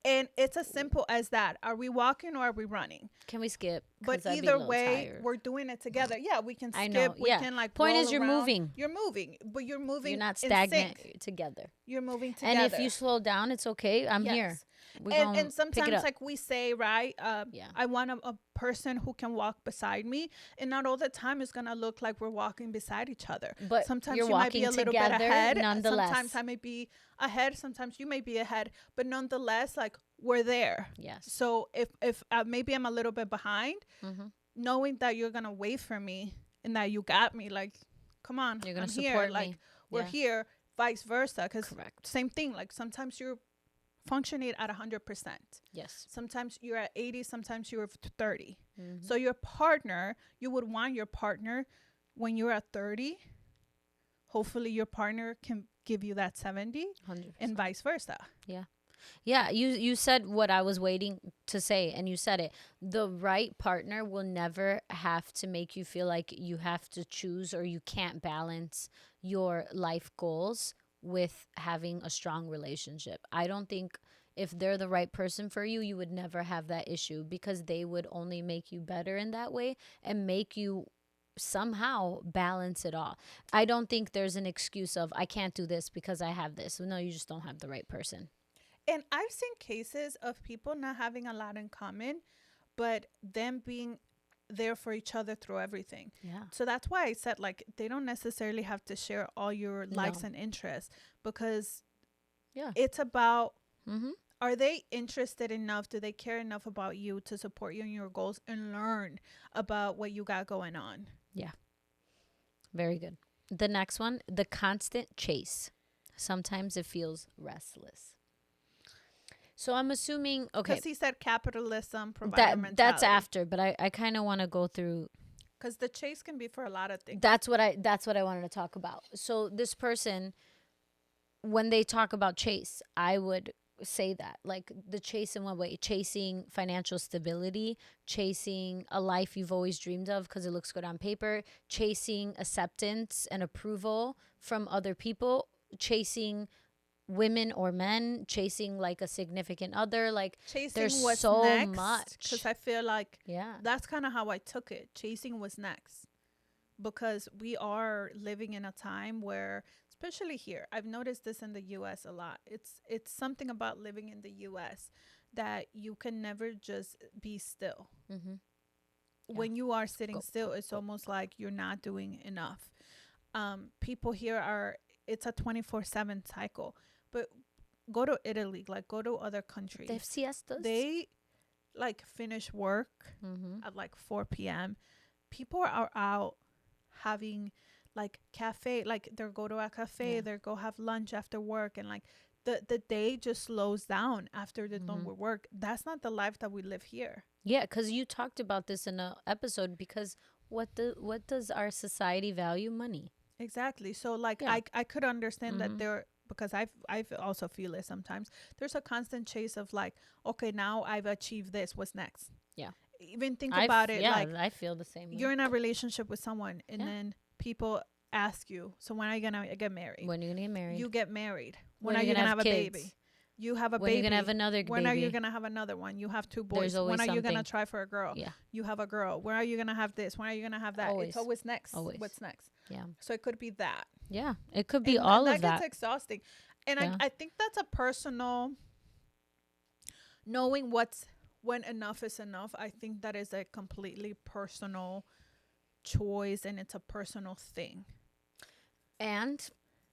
And it's as simple as that. Are we walking or are we running? Can we skip? But 'Cause I'd be a either little way, tired. we're doing it together. Yeah, we can skip. I know, We yeah. can like Point roll is you're around. moving. You're moving, but you're moving. You're not in stagnant. sync. Together. You're moving together. And if you slow down, it's okay. I'm here. we're and gonna and pick it sometimes up. like we say, right, Yeah. I want a person who can walk beside me, and not all the time it's gonna look like we're walking beside each other. But Sometimes you're you might be walking a little bit together ahead, sometimes nonetheless. I may be ahead, sometimes you may be ahead, but nonetheless, like, we're there. Yes. So if maybe I'm a little bit behind, Mm-hmm. knowing that you're gonna wait for me and that you got me, like, come on, You're gonna I'm here, support like, me. we're Yeah. here, vice versa, because Correct. same thing, like, sometimes you're functioning at 100%, Yes. sometimes you're at 80, sometimes you're 30. Mm-hmm. So your partner, you would want your partner when you're at 30, hopefully your partner can give you that 70, 100%. and vice versa. Yeah, you said what I was waiting to say, and you said it. The right partner will never have to make you feel like you have to choose or you can't balance your life goals with having a strong relationship. I don't think if they're the right person for you, you would never have that issue because they would only make you better in that way and make you somehow balance it all. I don't think there's an excuse of I can't do this because I have this. No, you just don't have the right person. And I've seen cases of people not having a lot in common, but them being there for each other through everything. Yeah. So that's why I said, like, they don't necessarily have to share all your likes No. and interests, because Yeah. it's about, Mm-hmm. are they interested enough? Do they care enough about you to support you in your goals and learn about what you got going on? Very good. The next one, the constant chase. Sometimes it feels restless. So I'm assuming, okay, Because he said capitalism, provider that's mentality. after, but I kind of want to go through. Because the chase can be for a lot of things. That's what I wanted to talk about. So this person, when they talk about chase, I would say that like the chase in what way? Chasing financial stability, chasing a life you've always dreamed of because it looks good on paper, chasing acceptance and approval from other people, chasing women or men, chasing like a significant other, like Chasing there's what's so next. much. Because I feel like Yeah. that's kind of how I took it. Chasing was next. Because we are living in a time where, especially here, I've noticed this in the US a lot. It's something about living in the US that you can never just be still. Mm-hmm. Yeah. When you are sitting Go, still, go, it's go, almost go. like you're not doing enough. People here are, it's a 24/7 cycle. But go to Italy, like go to other countries. They have siestas. They like finish work Mm-hmm. at like 4 p.m. People are out having like cafe, like they'll go to a cafe, Yeah. they'll go have lunch after work, and like the day just slows down after they're done Mm-hmm. with work. That's not the life that we live here. Yeah, because you talked about this in a episode. Because what does our society value? Money. Exactly. So like Yeah. I could understand that Mhm. there, because I've also feel it sometimes. There's a constant chase of like, okay, now I've achieved this. What's next? Yeah. Even think about it, like I feel the same way. you're in a relationship with someone, and Yeah. then people ask you, so when are you gonna get married? When are you gonna get married? You get married. When When are you gonna have a kids? baby? You have a When baby. are you gonna have another When baby? are you gonna have another one? You have 2 boys. There's always When are you gonna something. try for a girl? Yeah. You have a girl. When are you gonna have this? When are you gonna have that? Always. It's always next. Always. What's next? Yeah. So it could be that. Yeah. It could be And all that of that. gets exhausting. And Yeah. I think that's a personal, knowing when enough is enough. I think that is a completely personal choice, and it's a personal thing. And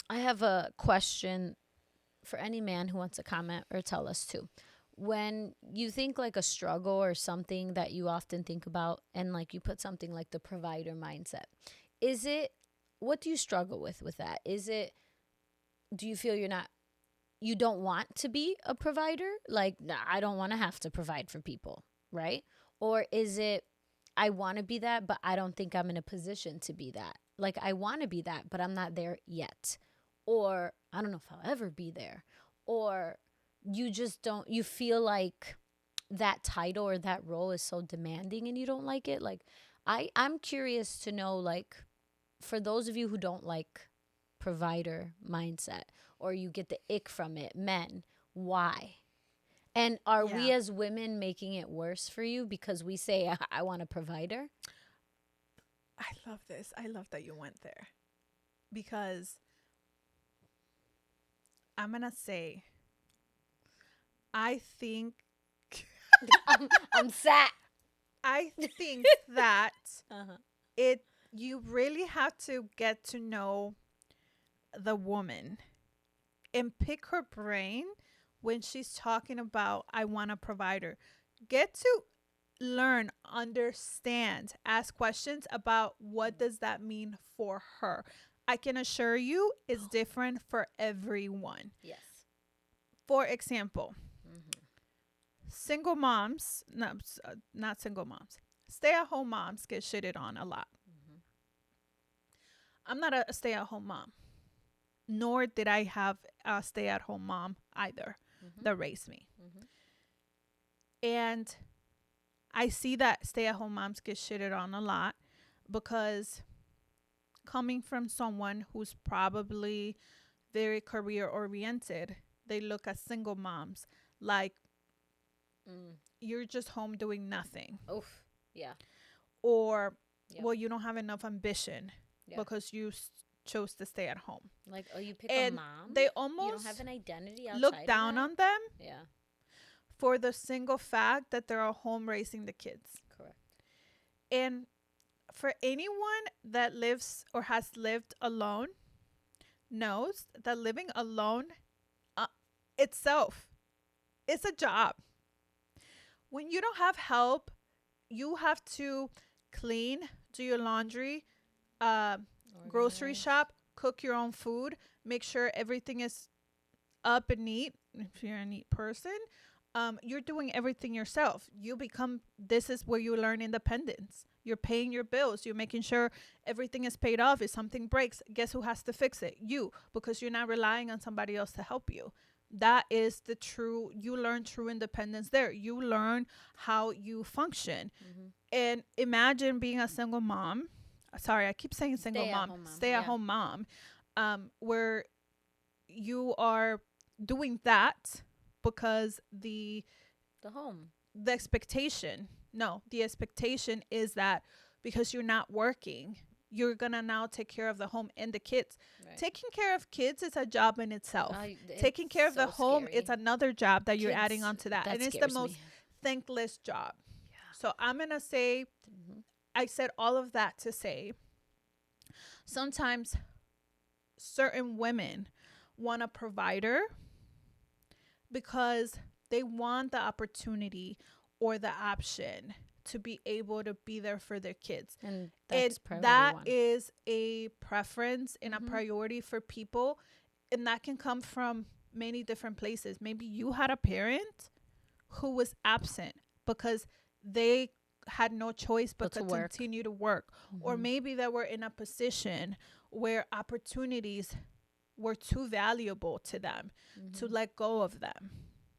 I have a question for any man who wants to comment or tell us too. When you think like a struggle or something that you often think about, and like you put something like the provider mindset, is it, what do you struggle with that? Is it, do you feel you don't want to be a provider? Like, nah, I don't want to have to provide for people, right? Or is it, I want to be that, but I don't think I'm in a position to be that. Like, I want to be that, but I'm not there yet. Or I don't know if I'll ever be there. Or you just don't, you feel like that title or that role is so demanding and you don't like it. Like, I'm curious to know, like, for those of you who don't like provider mindset or you get the ick from it, men, why? And are we Yeah. as women making it worse for you because we say, I want a provider? I love this. I love that you went there, because I'm going to say I think I'm sad. I think that Uh-huh. it you really have to get to know the woman and pick her brain when she's talking about I want a provider. Get to learn, understand, ask questions about what does that mean for her. I can assure you it's different for everyone. Yes. For example, Mm-hmm. single moms, not single moms, stay at home moms get shitted on a lot. Mm-hmm. I'm not a stay at home mom, nor did I have a stay at home mom either Mm-hmm. that raised me. Mm-hmm. And I see that stay at home moms get shitted on a lot because coming from someone who's probably very career oriented, they look at single moms like Mm. you're just home doing nothing. Oof. Yeah. Or, Yep. well, you don't have enough ambition Yeah. because you chose to stay at home. Like, oh, you pick a And mom? they You don't almost have an identity outside look of down that? on them Yeah. for the single fact that they're at home raising the kids. Correct. And for anyone that lives or has lived alone, knows that living alone uh, itself is a job. When you don't have help, you have to clean, do your laundry, grocery Organized. shop, cook your own food, make sure everything is up and neat. If you're a neat person, you're doing everything yourself. This is where you learn independence. You're paying your bills. You're making sure everything is paid off. If something breaks, guess who has to fix it? You, because you're not relying on somebody else to help you. That is you learn true independence there. You learn how you function. Mm-hmm. And imagine being a single mom. Sorry, I keep saying single mom. Stay-at-home mom, Stay at home mom. Where you are doing that because The home. the expectation is that because you're not working, you're gonna now take care of the home and the kids. Right. Taking care of kids is a job in itself. It's Taking care of the so home scary. is another job that you're Kids, adding onto that, and it's the scares most me. thankless job. So I'm gonna say, Mm-hmm. I said all of that to say sometimes certain women want a provider because they want the opportunity or the option to be able to be there for their kids. And that's That one. is a preference and Mhm. a priority for people. And that can come from many different places. Maybe you had a parent who was absent because they had no choice but But to to work. continue to work. Or Mhm. maybe they were in a position where opportunities were too valuable to them to Mhm. let go of them.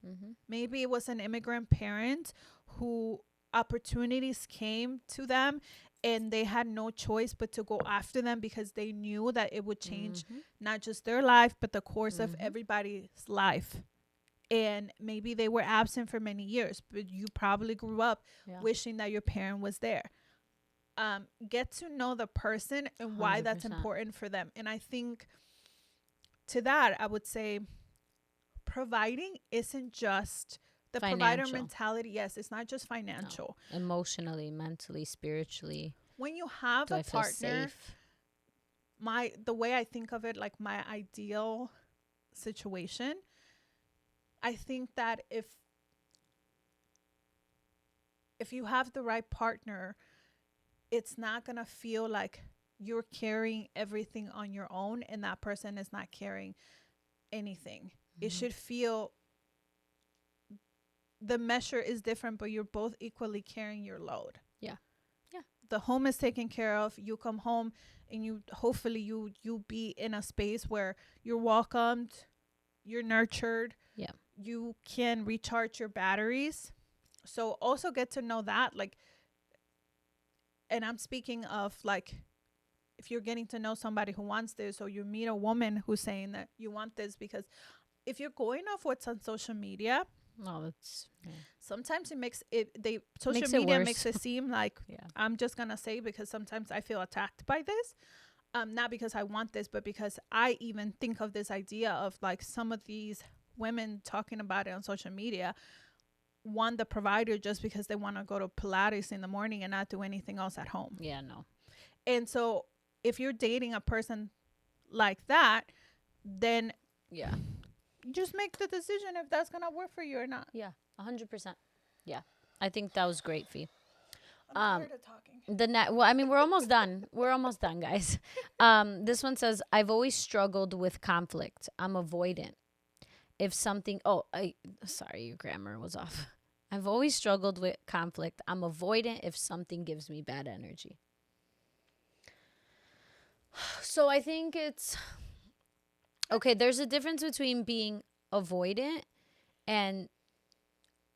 Mhm. Maybe it was an immigrant parent who opportunities came to them and they had no choice but to go after them because they knew that it would change Mhm. not just their life but the course of Mhm. everybody's life. And maybe they were absent for many years, but you probably grew up Yeah. wishing that your parent was there. Get to know the person and why that's 100%. important for them. And I think to that, I would say providing isn't just the provider Financial. mentality. Yes, it's not just financial. Emotionally, mentally, spiritually. When you have Do a I feel partner, safe? the way I think of it, like my ideal situation, I think that if you have the right partner, it's not going to feel like you're carrying everything on your own and that person is not carrying anything. It Mhm. should feel the measure is different, but you're both equally carrying your load. Yeah. Yeah. The home is taken care of. You come home and you be in a space where you're welcomed, you're nurtured. Yeah. You can recharge your batteries. So also get to know that, like, and I'm speaking of like if you're getting to know somebody who wants this, or you meet a woman who's saying that you want this, because if you're going off what's on social media, No, that's sometimes social Makes it media worse. makes it seem like, yeah. I'm just gonna say, because sometimes I feel attacked by this, not because I want this, but because I even think of this idea of like some of these women talking about it on social media want the provider just because they want to go to Pilates in the morning and not do anything else at home. Yeah, no. And so if you're dating a person like that, then Yeah. just make the decision if that's going to work for you or not. Yeah. 100%. Yeah. I think that was great, Fee. I'm tired of talking. Well, I mean, we're almost done. We're almost done, guys. This one says, I've always struggled with conflict. I'm avoidant. If something, sorry, your grammar was off. I've always struggled with conflict. I'm avoidant if something gives me bad energy. So I think it's, okay, there's a difference between being avoidant and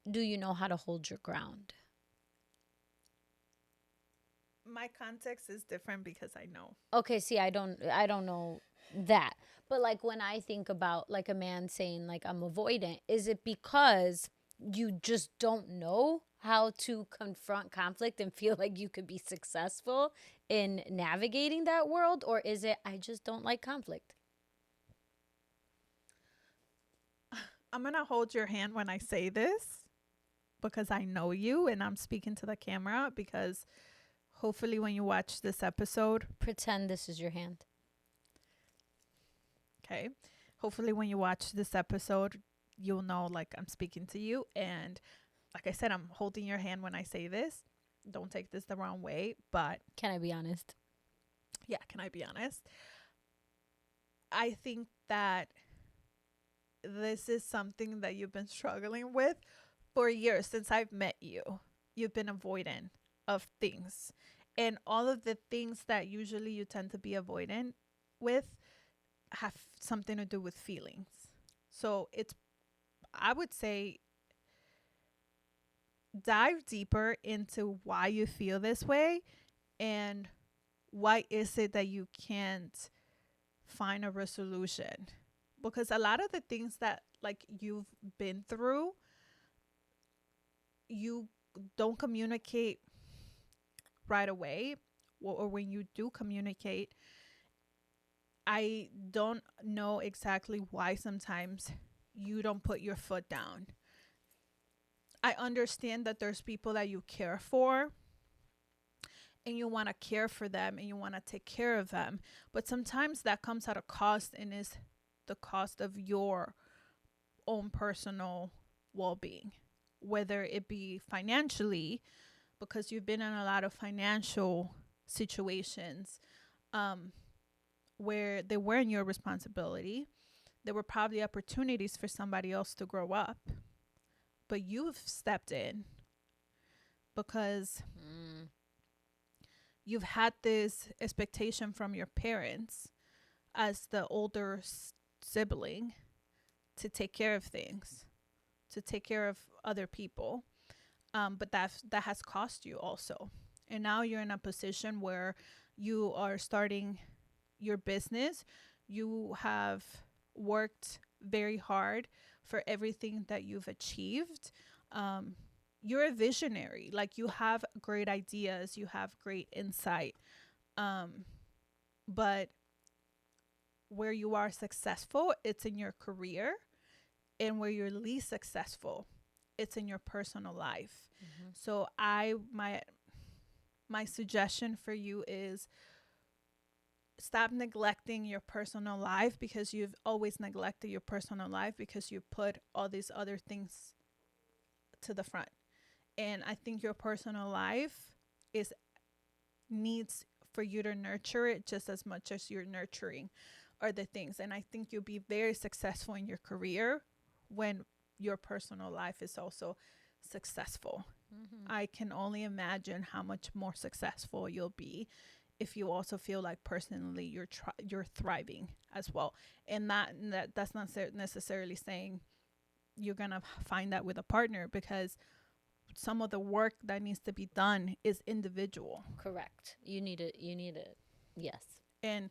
do you know how to hold your ground? My context is different because I know. Okay, see, I don't know that. But like when I think about like a man saying like I'm avoidant, is it because you just don't know how to confront conflict and feel like you could be successful in navigating that world, or is it I just don't like conflict? I'm going to hold your hand when I say this because I know you and I'm speaking to the camera because hopefully when you watch this episode, Pretend this is your hand. okay, hopefully when you watch this episode, you'll know like I'm speaking to you. And like I said, I'm holding your hand when I say this. Don't take this the wrong way, but Can I be honest? yeah, can I be honest? I think that this is something that you've been struggling with for years since I've met you. You've been avoidant of things. And all of the things that usually you tend to be avoidant with have something to do with feelings. So I would say, dive deeper into why you feel this way and why is it that you can't find a resolution. Because a lot of the things that like you've been through, you don't communicate right away, or when you do communicate, I don't know exactly why sometimes you don't put your foot down. I understand that there's people that you care for and you want to care for them and you want to take care of them, but sometimes that comes at a cost and is the cost of your own personal well-being, whether it be financially, because you've been in a lot of financial situations where they weren't your responsibility. There were probably opportunities for somebody else to grow up, but you've stepped in because you've had this expectation from your parents as the older sibling to take care of things, to take care of other people. But that has cost you also. And now you're in a position where you are starting your business. You have worked very hard for everything that you've achieved. You're a visionary. Like, you have great ideas. You have great insight. But where you are successful, it's in your career. And where you're least successful, it's in your personal life. Mm-hmm. So my suggestion for you is stop neglecting your personal life, because you've always neglected your personal life because you put all these other things to the front. And I think your personal life needs for you to nurture it just as much as you're nurturing other things. And I think you'll be very successful in your career when your personal life is also successful. Mm-hmm. I can only imagine how much more successful you'll be if you also feel like personally you're thriving as well. And that's not necessarily saying you're gonna find that with a partner, because some of the work that needs to be done is individual. Correct. You need it. Yes. And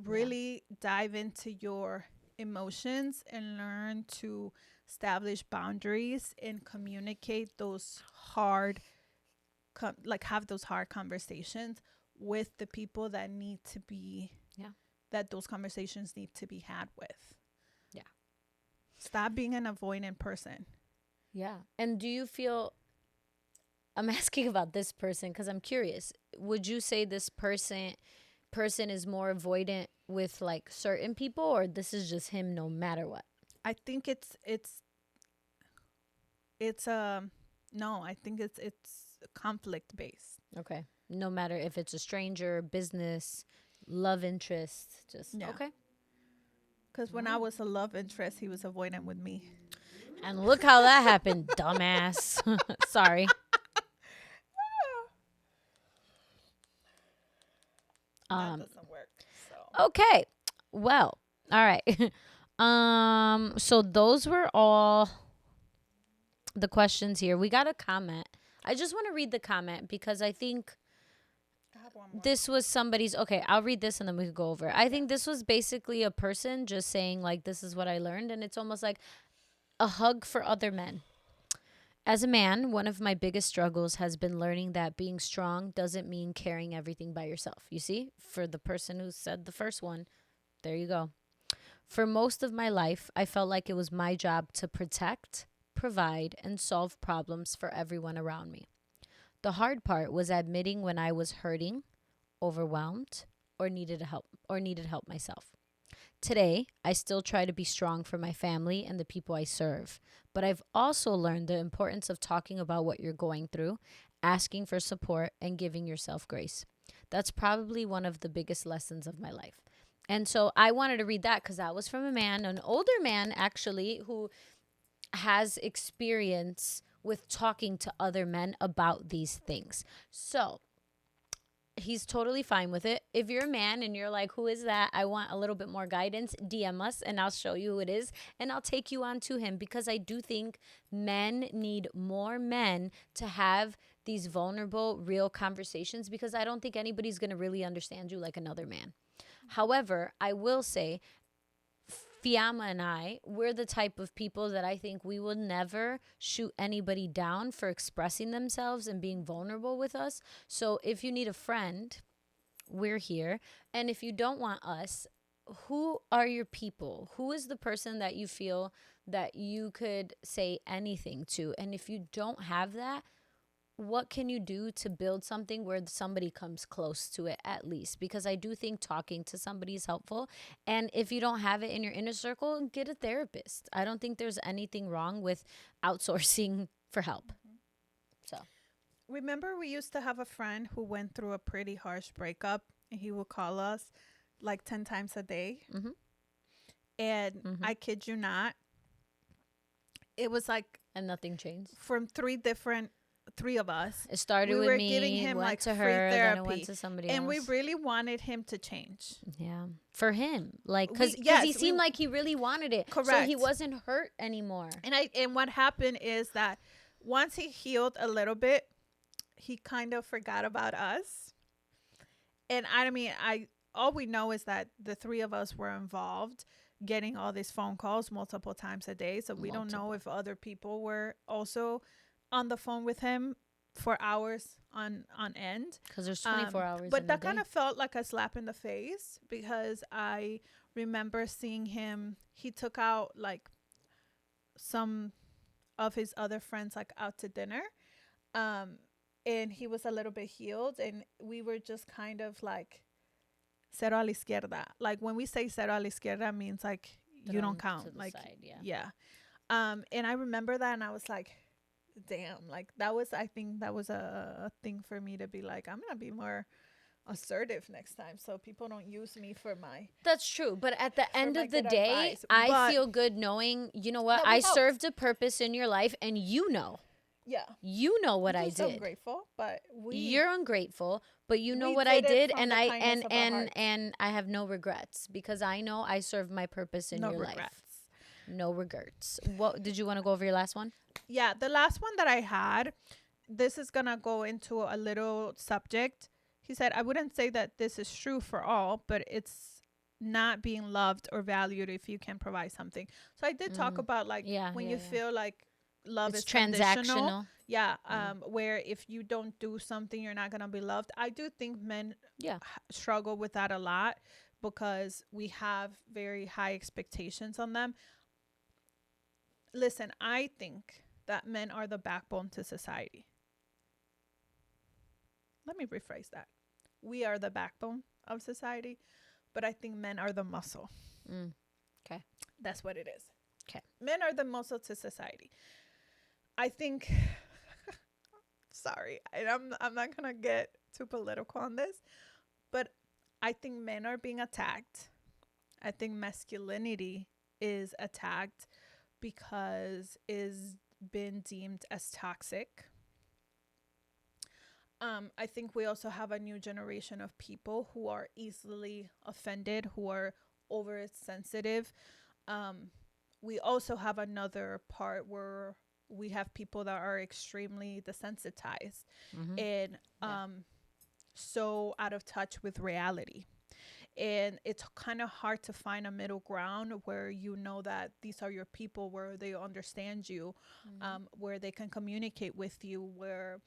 really dive into your emotions and learn to establish boundaries and communicate those hard have those hard conversations with the people that need to be that those conversations need to be had with. Yeah. Stop being an avoidant person. Yeah. And do you feel, I'm asking about this person because I'm curious. Would you say this person is more avoidant with like certain people, or this is just him no matter what? I think it's no, I think it's conflict based. Okay. No matter if it's a stranger, business, love interest, just Yeah. okay. Because when I was a love interest, he was avoidant with me. And look how that happened, dumbass. Sorry. That Um doesn't work. So okay. Well, all right. So those were all the questions here. We got a comment. I just want to read the comment because I think I have one more. this was somebody's. Okay, I'll read this and then we could go over it. I think this was basically a person just saying like, this is what I learned, and it's almost like a hug for other men. As a man, one of my biggest struggles has been learning that being strong doesn't mean carrying everything by yourself. You see, for the person who said the first one, there you go. For most of my life, I felt like it was my job to protect, provide, and solve problems for everyone around me. The hard part was admitting when I was hurting, overwhelmed, or needed help myself. Today, I still try to be strong for my family and the people I serve, but I've also learned the importance of talking about what you're going through, asking for support, and giving yourself grace. That's probably one of the biggest lessons of my life. And so I wanted to read that because that was from a man, an older man actually, who has experience with talking to other men about these things. So he's totally fine with it. If you're a man and you're like, who is that? I want a little bit more guidance, DM us and I'll show you who it is and I'll take you on to him, because I do think men need more men to have these vulnerable, real conversations, because I don't think anybody's going to really understand you like another man. However, I will say, Fiamma and I, we're the type of people that I think we will never shoot anybody down for expressing themselves and being vulnerable with us. So if you need a friend, we're here. And if you don't want us, who are your people? Who is the person that you feel that you could say anything to? And if you don't have that, what can you do to build something where somebody comes close to it at least? Because I do think talking to somebody is helpful. And if you don't have it in your inner circle, get a therapist. I don't think there's anything wrong with outsourcing for help. So, remember, we used to have a friend who went through a pretty harsh breakup, and he would call us like 10 times a day. mm-hmm, And mm-hmm. I kid you not, it was like And nothing changed. from three of us. It started We with were me, giving him went like to free her, then it therapy. went to somebody And else. we really wanted him to change. Yeah. For him. Like, because Yes, he seemed like he really wanted it. So Correct. he wasn't hurt anymore. And what happened is that once he healed a little bit, he kind of forgot about us. And I mean, all we know is that the three of us were involved getting all these phone calls multiple times a day. So we don't know if other people were also on the phone with him for hours on end. Because there's 24 hours But in that a day. kind of felt like a slap in the face, because I remember seeing him. He took out like some of his other friends like out to dinner. And he was a little bit healed, and we were just kind of like cero a la izquierda. Like when we say cero a la izquierda, means like you don't count. To the Like side, yeah. yeah. And I remember that, and I was like, damn, like I think that was a thing for me to be like, I'm gonna be more assertive next time, so people don't use me for my. That's true. But at the end my of the good day, advice. I But- feel good knowing, you know what? No, we I helped. served a purpose in your life, and you know what I We're so did. grateful, but You're ungrateful, but you know we what I did it did, from and the I kindness of our hearts. and I have no regrets, because I know I served my purpose in no your regrets. life. No regrets. What did you want to go over your last one? Yeah, the last one that I had, this is gonna go into a little subject. He said, I wouldn't say that this is true for all, but it's not being loved or valued if you can provide something. So I did talk about like when you feel like love It's is conditional. transactional. Yeah, where if you don't do something, you're not gonna be loved. I do think men struggle with that a lot, because we have very high expectations on them. listen, I think that men are the backbone to society. Let me rephrase that. We are the backbone of society, but I think men are the muscle. Mm. Okay. That's what it is. Okay. Men are the muscle to society. I think sorry, I'm not going to get too political on this, but I think men are being attacked. I think masculinity is attacked because is been deemed as toxic. I think we also have a new generation of people who are easily offended, who are oversensitive. We also have another part where we have people that are extremely desensitized Mm-hmm. and Yeah. so out of touch with reality. And it's kind of hard to find a middle ground where you know that these are your people, where they understand you, Mm-hmm. where they can communicate with you, where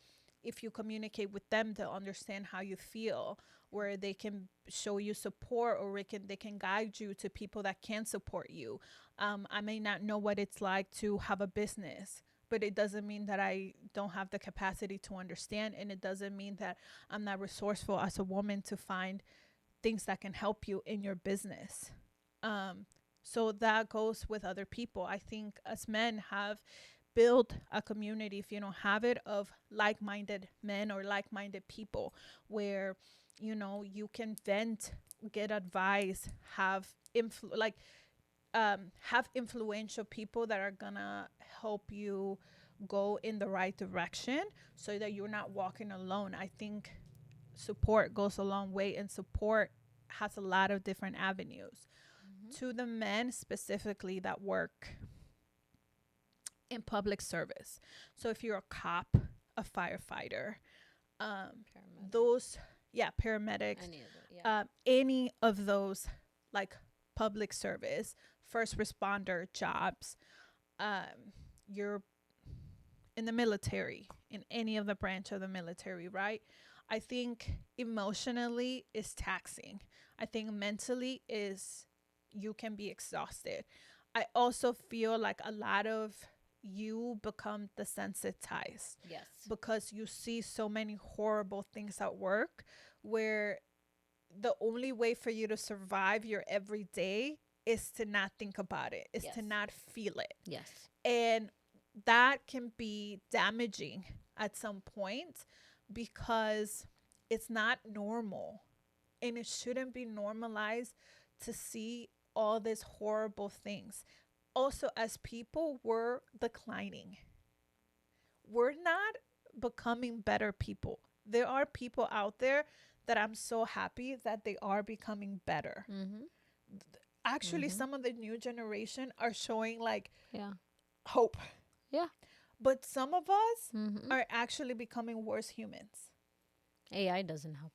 if you communicate with them, they'll understand how you feel, where they can show you support, or they can guide you to people that can support you. I may not know what it's like to have a business, but it doesn't mean that I don't have the capacity to understand, and it doesn't mean that I'm not resourceful as a woman to find things that can help you in your business. Um, so that goes with other people. I think as men have built a community, if you don't have it, of like-minded men or like-minded people where, you know, you can vent, get advice, have influential people that are gonna help you go in the right direction so that you're not walking alone. I think support goes a long way, and support has a lot of different avenues. Mm-hmm. To the men specifically that work in public service, so if you're a cop, a firefighter, Paramedic. those, yeah, paramedics, Any of it. Yeah. any of those, like public service, first responder jobs, you're in the military, in any of the branch of the military, right? I think emotionally is taxing. I think mentally is, you can be exhausted. I also feel like a lot of you become desensitized Yes. because you see so many horrible things at work, where the only way for you to survive your everyday is to not think about it, is to Yes. not feel it. Yes. And that can be damaging at some point because it's not normal, and it shouldn't be normalized to see all these horrible things. Also, as people, we're declining. We're not becoming better people. There are people out there that I'm so happy that they are becoming better. Mm-hmm. Actually, Mm-hmm. some of the new generation are showing like Yeah. hope. Yeah. But some of us Mm-hmm. are actually becoming worse humans. AI doesn't help.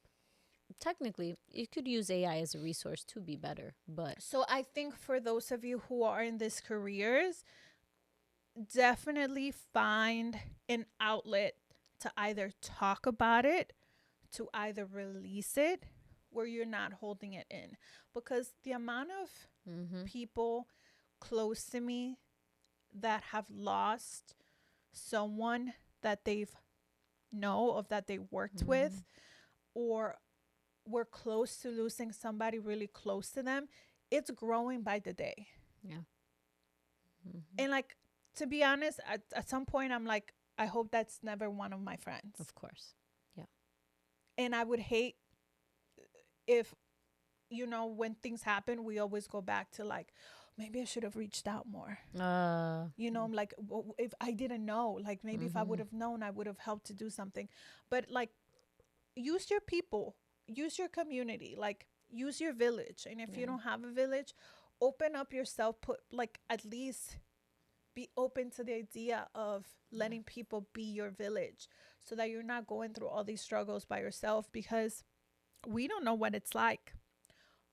Technically, you could use AI as a resource to be better, but So I think for those of you who are in these careers, definitely find an outlet to either talk about it, to either release it, where you're not holding it in. Because the amount of mm-hmm. people close to me that have lost someone that they've know of, that they worked Mm-hmm. with, or were close to losing somebody really close to them, it's growing by the day. Yeah. Mm-hmm. And like, to be honest, at some point I'm like, I hope that's never one of my friends. Of course. And I would hate if, you know, when things happen, we always go back to like, maybe I should have reached out more. You know, I'm like, if I didn't know, like maybe if I would Mm-hmm. have known, I would have helped to do something. But like, use your people, use your community, like use your village. And if you Yeah. don't have a village, open up yourself, put like, at least be open to the idea of letting people be your village, so that you're not going through all these struggles by yourself, because we don't know what it's like.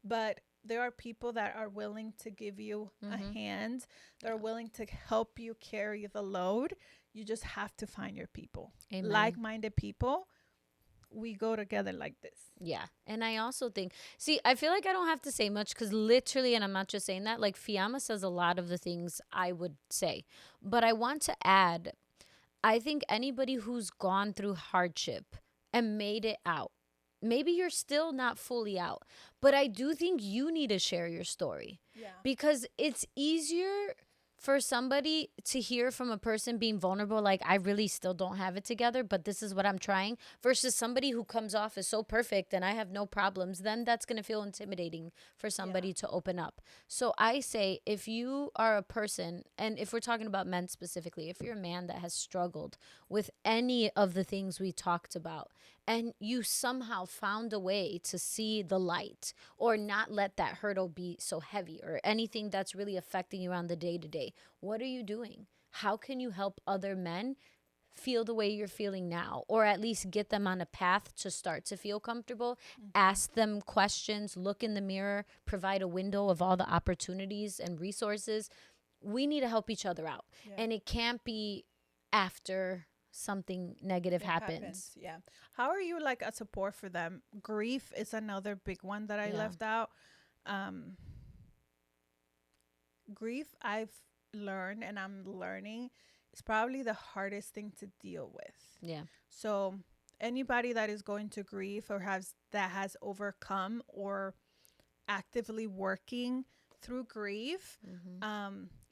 But there are people that are willing to give you a Mm-hmm. hand, that are Yeah. willing to help you carry the load. You just have to find your people. Amen. Like-minded people we go together like this. Yeah. And I also think, see, I feel like I don't have to say much because literally, and I'm not just saying that, like Fiamma says a lot of the things I would say. But I want to add, I think anybody who's gone through hardship and made it out, maybe you're still not fully out, but I do think you need to share your story Yeah. because it's easier for somebody to hear from a person being vulnerable, like, I really still don't have it together, but this is what I'm trying, versus somebody who comes off as so perfect and I have no problems, then that's going to feel intimidating for somebody to open up. So I say, if you are a person, and if we're talking about men specifically, if you're a man that has struggled with any of the things we talked about, and you somehow found a way to see the light or not let that hurdle be so heavy or anything that's really affecting you on the day to day, what are you doing? How can you help other men feel the way you're feeling now, or at least get them on a path to start to feel comfortable? Ask them questions, look in the mirror, provide a window of all the opportunities and resources. We need to help each other out. Yeah. And it can't be after something negative It happens. Yeah. How are you like a support for them? Grief is another big one that I Yeah. left out. Grief, I've learned and I'm learning, is probably the hardest thing to deal with. Yeah. So anybody that is going to grief or has overcome or actively working through grief,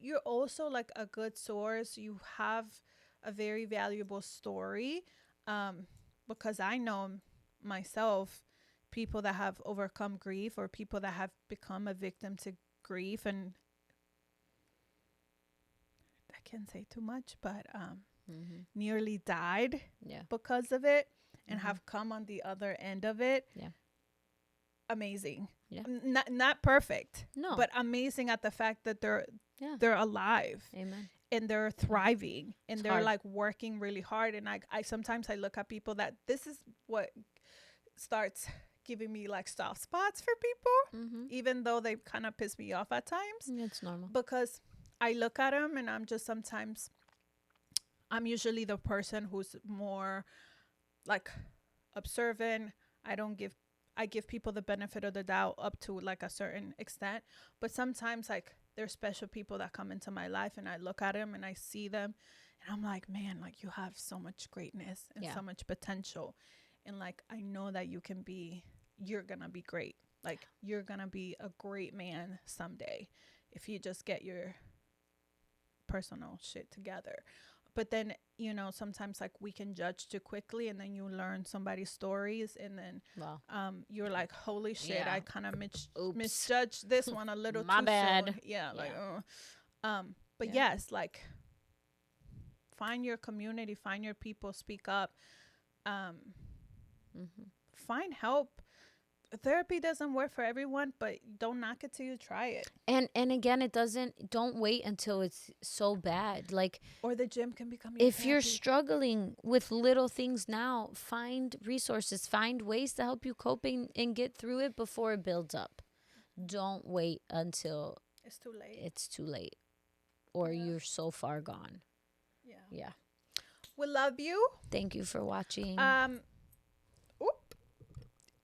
you're also like a good source. You have a very valuable story, because I know myself, people that have overcome grief or people that have become a victim to grief, and I can't say too much, but nearly died Yeah. because of it and have come on the other end of it. Yeah. Amazing. Yeah. Not perfect. No. But amazing at the fact that they're alive. Amen. And they're thriving and It's they're hard. like working really hard. And I sometimes I look at people that this is what starts giving me like soft spots for people, even though they kind of piss me off at times. It's normal. Because I look at them and I'm usually the person who's more like observant. I give people the benefit of the doubt up to like a certain extent, but sometimes like there's special people that come into my life and I look at them and I see them and I'm like, man, like you have so much greatness and so much potential, and like I know that you're gonna be great. Like you're gonna be a great man someday if you just get your personal shit together. But then, sometimes like we can judge too quickly, and then you learn somebody's stories, and then you're like, holy shit, Yeah. I kind of misjudged this one a little My too bad. soon. Yeah, like, but Yeah. yes, like find your community, find your people, speak up, find help. Therapy doesn't work for everyone, but don't knock it till you try it. And again, don't wait until it's so bad. Like, Or the gym can become your if you're therapy. struggling with little things now, find resources, find ways to help you cope and get through it before it builds up. Don't wait until It's too late. it's too late or you're so far gone. Yeah. We love you. Thank you for watching.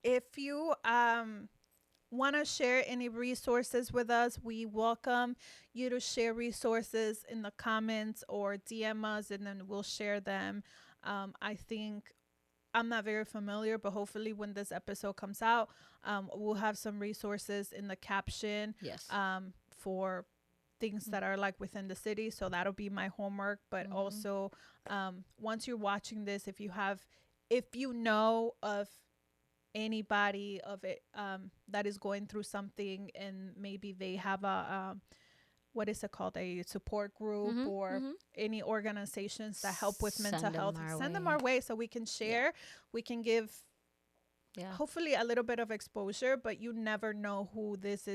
If you want to share any resources with us, we welcome you to share resources in the comments or DM us, and then we'll share them. I think I'm not very familiar, but hopefully when this episode comes out, we'll have some resources in the caption. Yes. For things that are like within the city. So that'll be my homework. But also, once you're watching this, if you know of anybody of it that is going through something, and maybe they have a what is it called, a support group or any organizations that help with mental health, send them our way so we can share. We can give hopefully a little bit of exposure, but you never know who this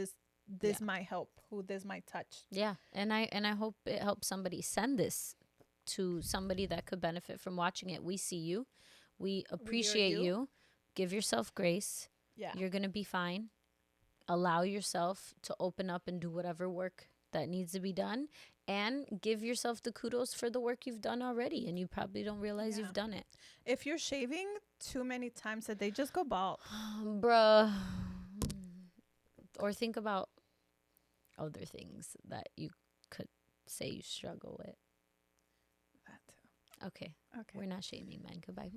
might help, who this might touch. And I hope it helps somebody. Send this to somebody that could benefit from watching it. We see you, we appreciate you. Give yourself grace. You're gonna be fine. Allow yourself to open up and do whatever work that needs to be done, and give yourself the kudos for the work you've done already, and you probably don't realize Yeah. you've done it. If you're shaving too many times a day, just go bald. Bruh. Or think about other things that you could say you struggle with. That too. Okay. Okay. We're not shaming men. Goodbye.